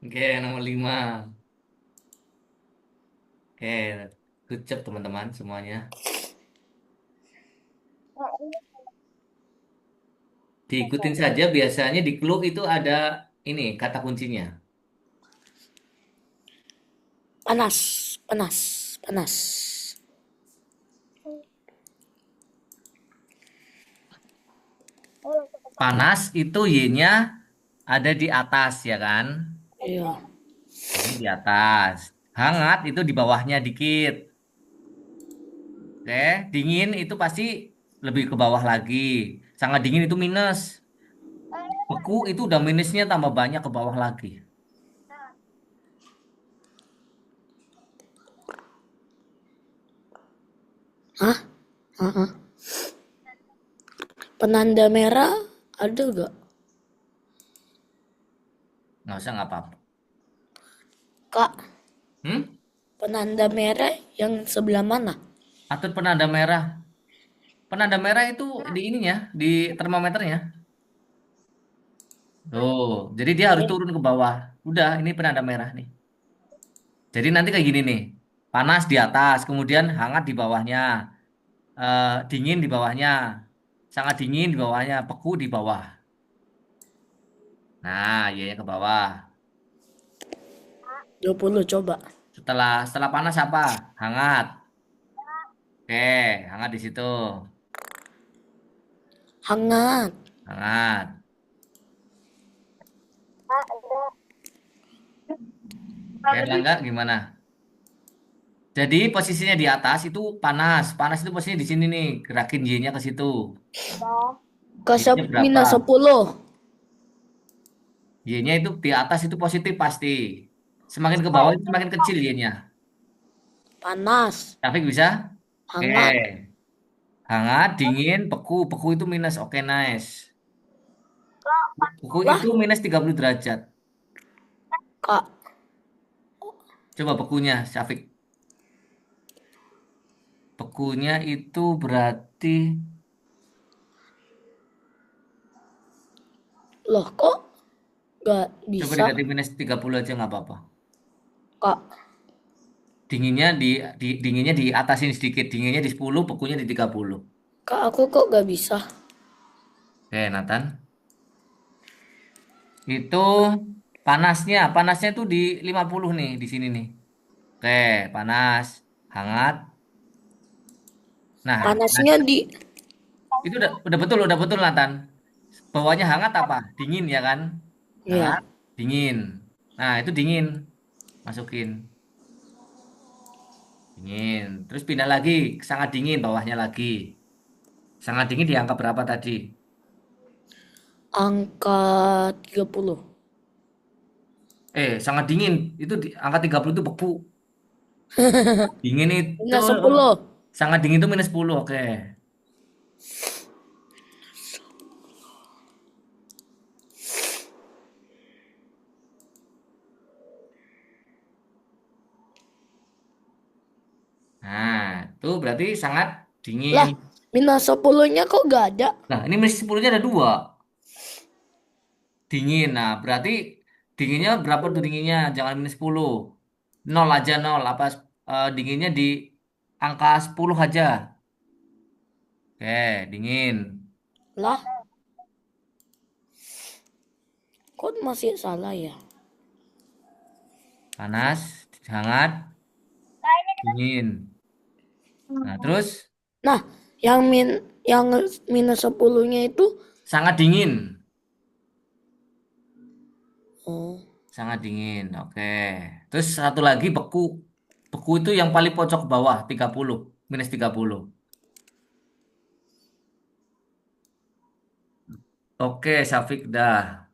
Oke, nomor 5. Oke, good job teman-teman semuanya. Diikutin saja biasanya di clue itu ada ini kata kuncinya. Panas. Panas. Panas. Panas itu Y-nya ada di atas ya kan? Iya. Ini di atas. Hangat itu di bawahnya dikit. Oke, dingin itu pasti lebih ke bawah lagi. Sangat dingin itu minus. Beku itu udah minusnya tambah banyak ke bawah lagi. Hah? Heeh. Penanda merah ada gak? Nggak usah nggak apa-apa. Kak, Hmm? penanda merah yang sebelah mana? Atur penanda merah. Penanda merah itu di ininya, di termometernya. Tuh, jadi dia harus turun ke bawah. Udah, ini penanda merah nih. Jadi nanti kayak gini nih. Panas di atas, kemudian hangat di bawahnya. Dingin di bawahnya. Sangat dingin di bawahnya, beku di bawah. Nah, iya ke bawah. 20 coba. Setelah panas apa? Hangat. Oke, hangat di situ. Hangat. Hangat. Oke, Erlangga gimana? Jadi posisinya di atas itu panas. Panas itu posisinya di sini nih. Gerakin Y-nya ke situ. Ke Y-nya berapa? minus 10. Y-nya itu di atas itu positif pasti. Semakin ke bawah itu semakin kecil Y-nya. panas, Taufik bisa? Oke. hangat, Hangat, dingin, beku. Beku itu minus. Oke, nice. Beku lah itu minus 30 derajat. Kak. Coba bekunya, Syafiq. Bekunya itu berarti... Loh kok gak Coba bisa, dikasih minus 30 aja nggak apa-apa. Kak? Dinginnya dinginnya di atasin sedikit. Dinginnya di 10, bekunya di 30. Kak, aku kok gak bisa. Oke, Nathan. Itu panasnya itu di 50 nih, di sini nih. Oke, panas, hangat. Nah, Panasnya di, itu udah betul Nathan. Bawahnya hangat apa? Dingin ya kan? Hangat, ya, dingin. Nah, itu dingin. Masukin. Dingin. Terus pindah lagi, sangat dingin bawahnya lagi. Sangat dingin di angka berapa tadi? angka 30. Sangat dingin. Itu di angka 30 itu beku. Dingin itu Minus 10. sangat dingin itu minus 10. Oke. Nah, itu berarti sangat dingin. Lah, minus 10-nya kok gak ada? Nah, ini minus 10-nya ada dua. Dingin. Nah, berarti dinginnya berapa tuh dinginnya? Jangan minus 10. Nol aja nol. Apa dinginnya di angka 10 aja. Oke, dingin. Lah, kok masih salah ya? Panas, hangat, dingin. Nah, terus Nah, yang minus 10-nya itu, sangat dingin. oh, Sangat dingin. Oke. Terus satu lagi beku. Beku itu yang paling pojok bawah 30, minus 30. Oke, Syafiq dah.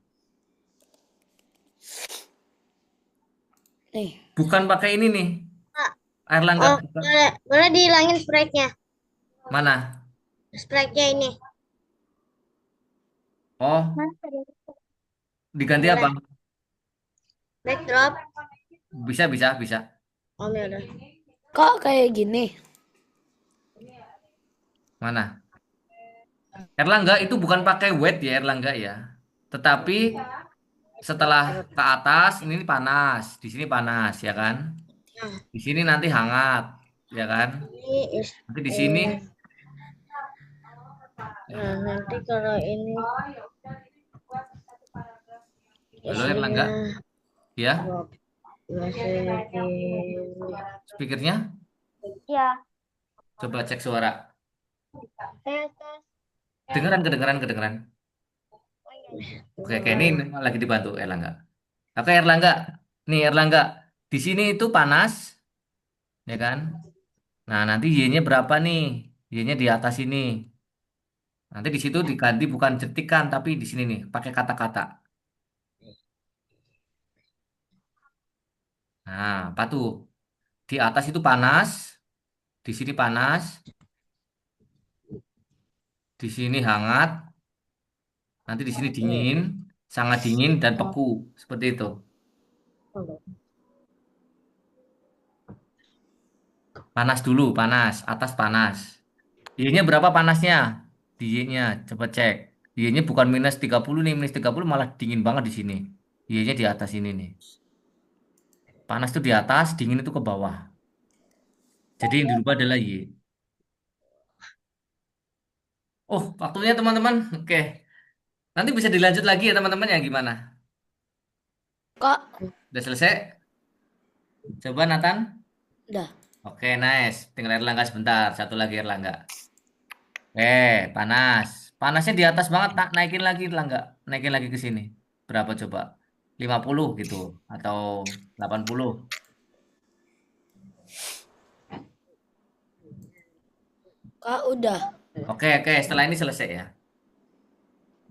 nih. Bukan pakai ini nih. Kak, Air langga. oh boleh, boleh dihilangin sprite-nya. Mana? Sprite-nya ini. Oh, Mas, ada diganti apa? Boleh. Backdrop. Bisa, bisa, bisa. Oh, ya udah. Kak, kayak gini. Mana? Erlangga itu bukan pakai wet ya Erlangga ya. Tetapi setelah ke atas ini panas, di sini panas ya kan? Nah, Di sini nanti hangat ya kan? ini is Nanti di sini nah nanti kalau ini halo isinya Erlangga ya, masukin speakernya ya. coba cek suara. Tes, tes. Kedengeran, kedengeran, kedengeran. Oke, oke ini lagi dibantu Erlangga. Oke Erlangga, nih Erlangga, di sini itu panas ya kan? Nah nanti Y-nya berapa nih? Y-nya di atas ini. Nanti di situ diganti bukan cetikan tapi di sini nih pakai kata-kata. Nah, apa tuh? Di atas itu panas, di sini panas, di sini hangat, nanti di sini dingin, sangat dingin dan beku. Seperti itu. Panas dulu, panas, atas panas. Y-nya berapa panasnya? Di Y-nya coba cek. Y-nya bukan minus 30 nih, minus 30 malah dingin banget di sini. Y-nya di atas ini nih. Panas itu di atas, dingin itu ke bawah. Jadi yang dirubah adalah Y. Oh, waktunya teman-teman. Oke. Nanti bisa dilanjut lagi ya teman-teman ya gimana? Kak, Udah selesai? Coba Nathan. dah. Oke, nice. Tinggal Erlangga sebentar. Satu lagi Erlangga. Panas. Panasnya di atas banget. Naikin lagi Erlangga. Naikin lagi ke sini. Berapa coba? 50 gitu. Atau 80. Kak, udah. Oke, oke. Setelah ini selesai ya.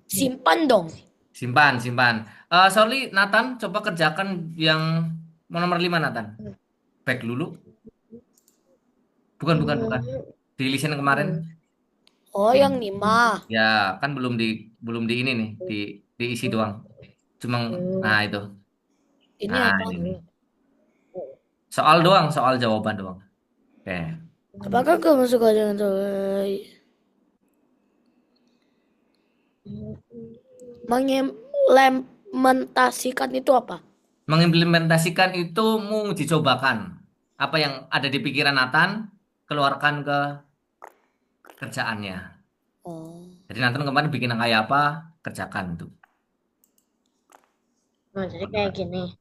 Simpan dong. Simpan, simpan. Sorry, Nathan. Coba kerjakan yang nomor 5, Nathan. Back dulu. Bukan, bukan, bukan. Di listen kemarin. Oh, yang 5. Ya, kan belum di ini nih, diisi doang. Cuma nah itu. Ini Nah, apa? ini. Soal doang, soal jawaban doang. Oke. Apakah kamu suka dengan mengimplementasikan itu apa? Mengimplementasikan itu mau dicobakan. Apa yang ada di pikiran Nathan, keluarkan ke kerjaannya. Oh, Jadi Nathan kemarin bikin yang kayak apa, kerjakan tuh. Nah, jadi kayak gini.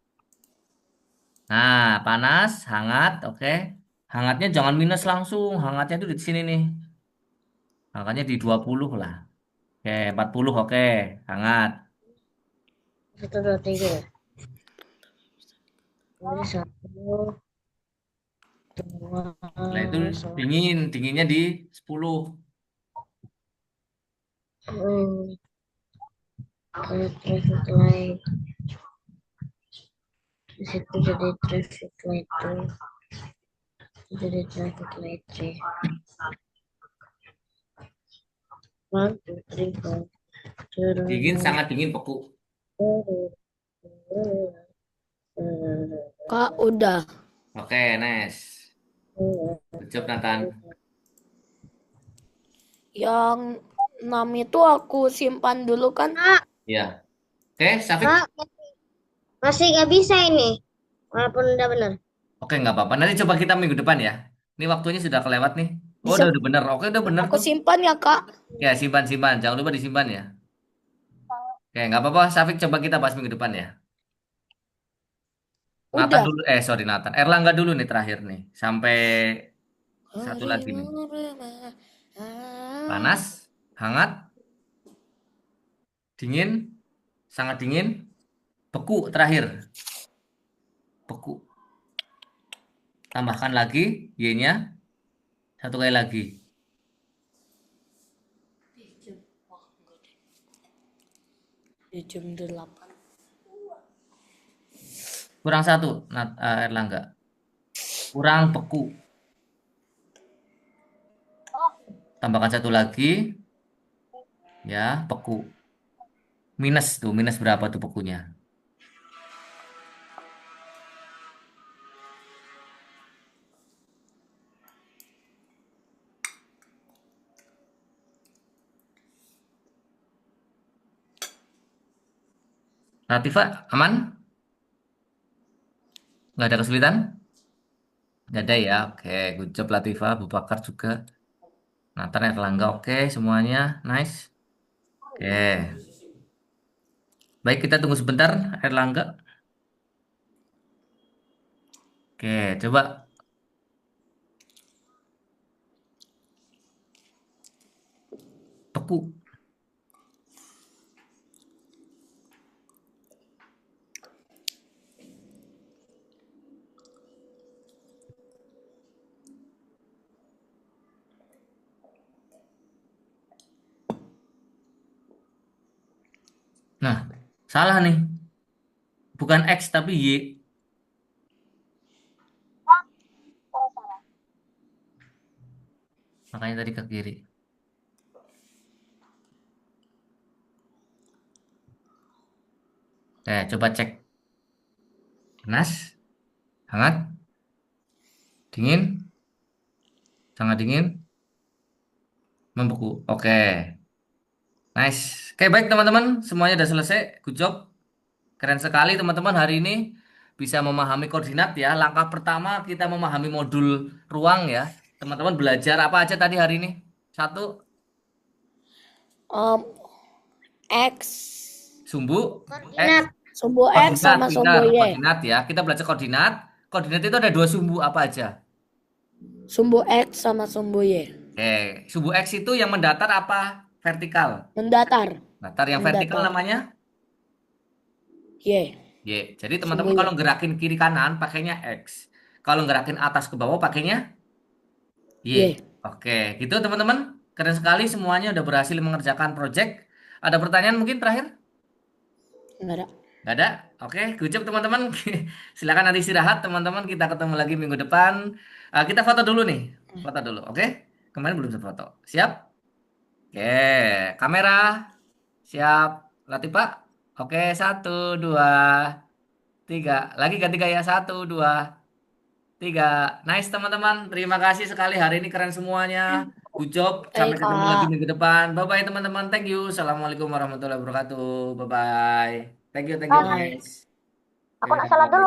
Nah, panas, hangat, oke. Hangatnya jangan minus langsung, hangatnya tuh di sini nih. Hangatnya di 20 lah. Oke, 40 oke, hangat. 1, 2, 3. Ini 1, 2, Nah, itu dingin, dinginnya di 10. traffic light. Di situ jadi traffic light 2. Jadi traffic light 3. 1, 2, 3, 4. Dingin, sangat dingin, beku. Kak, udah. Oke, nice. Good job, Nathan. Yang 6 itu aku simpan dulu kan? Kak, Ya. Oke, Safik. Kak, masih nggak bisa ini. Walaupun udah bener. Oke, nggak apa-apa. Nanti coba kita minggu depan ya. Ini waktunya sudah kelewat nih. Oh, Bisa udah bener. Oke, udah bener aku tuh. simpan ya, Kak? Ya, simpan-simpan. Jangan lupa disimpan ya. Oke, nggak apa-apa. Safik coba kita bahas minggu depan ya. Nathan Udah. dulu. Sorry Nathan. Erlangga dulu nih terakhir nih. Sampai satu lagi nih. Panas, hangat, dingin, sangat dingin, beku terakhir. Beku. Tambahkan lagi Y-nya. Satu kali lagi. Di jam 8. Kurang satu, Erlangga. Kurang beku. Tambahkan satu lagi. Ya, beku. Minus tuh, minus berapa tuh bekunya? Latifa, aman? Nggak ada kesulitan? Nggak ada ya, oke. Good job Latifa, Bu Bakar juga. Nathan, Erlangga, oke. Semuanya, nice. Oke. Baik, kita tunggu sebentar, Erlangga. Oke, coba. Beku. Nah, salah nih. Bukan X, tapi Y. Makanya tadi ke kiri. Coba cek. Panas, hangat, dingin, sangat dingin, membeku. Oke, nice. Oke, baik teman-teman. Semuanya udah selesai. Good job. Keren sekali teman-teman hari ini bisa memahami koordinat ya. Langkah pertama kita memahami modul ruang ya. Teman-teman belajar apa aja tadi hari ini? Satu, Um, X, sumbu, Koordinat. sumbu X koordinat, sama pintar, sumbu Y. koordinat ya. Kita belajar koordinat. Koordinat itu ada dua sumbu apa aja? Sumbu X sama sumbu Y. Sumbu X itu yang mendatar apa? Vertikal. Mendatar. Datar yang vertikal Mendatar. namanya Y. Y. Jadi Sumbu teman-teman Y. kalau gerakin kiri kanan pakainya X. Kalau gerakin atas ke bawah pakainya Y. Y. Oke, gitu teman-teman. Keren sekali semuanya udah berhasil mengerjakan project. Ada pertanyaan mungkin terakhir? Enggak ada. Nggak ada? Oke, good job teman-teman. Silakan nanti istirahat teman-teman. Kita ketemu lagi minggu depan. Kita foto dulu nih. Foto dulu, oke? Kemarin belum sempat foto. Siap? Oke, kamera. Siap. Latih Pak. Oke, satu, dua, tiga. Lagi ganti gaya. Satu, dua, tiga. Nice teman-teman. Terima kasih sekali. Hari ini keren semuanya. Good job. Baik, Sampai ketemu lagi Kak. minggu depan. Bye-bye teman-teman. Thank you. Assalamualaikum warahmatullahi wabarakatuh. Bye-bye. Thank you, Kak, guys. aku Oke, nak salat dulu.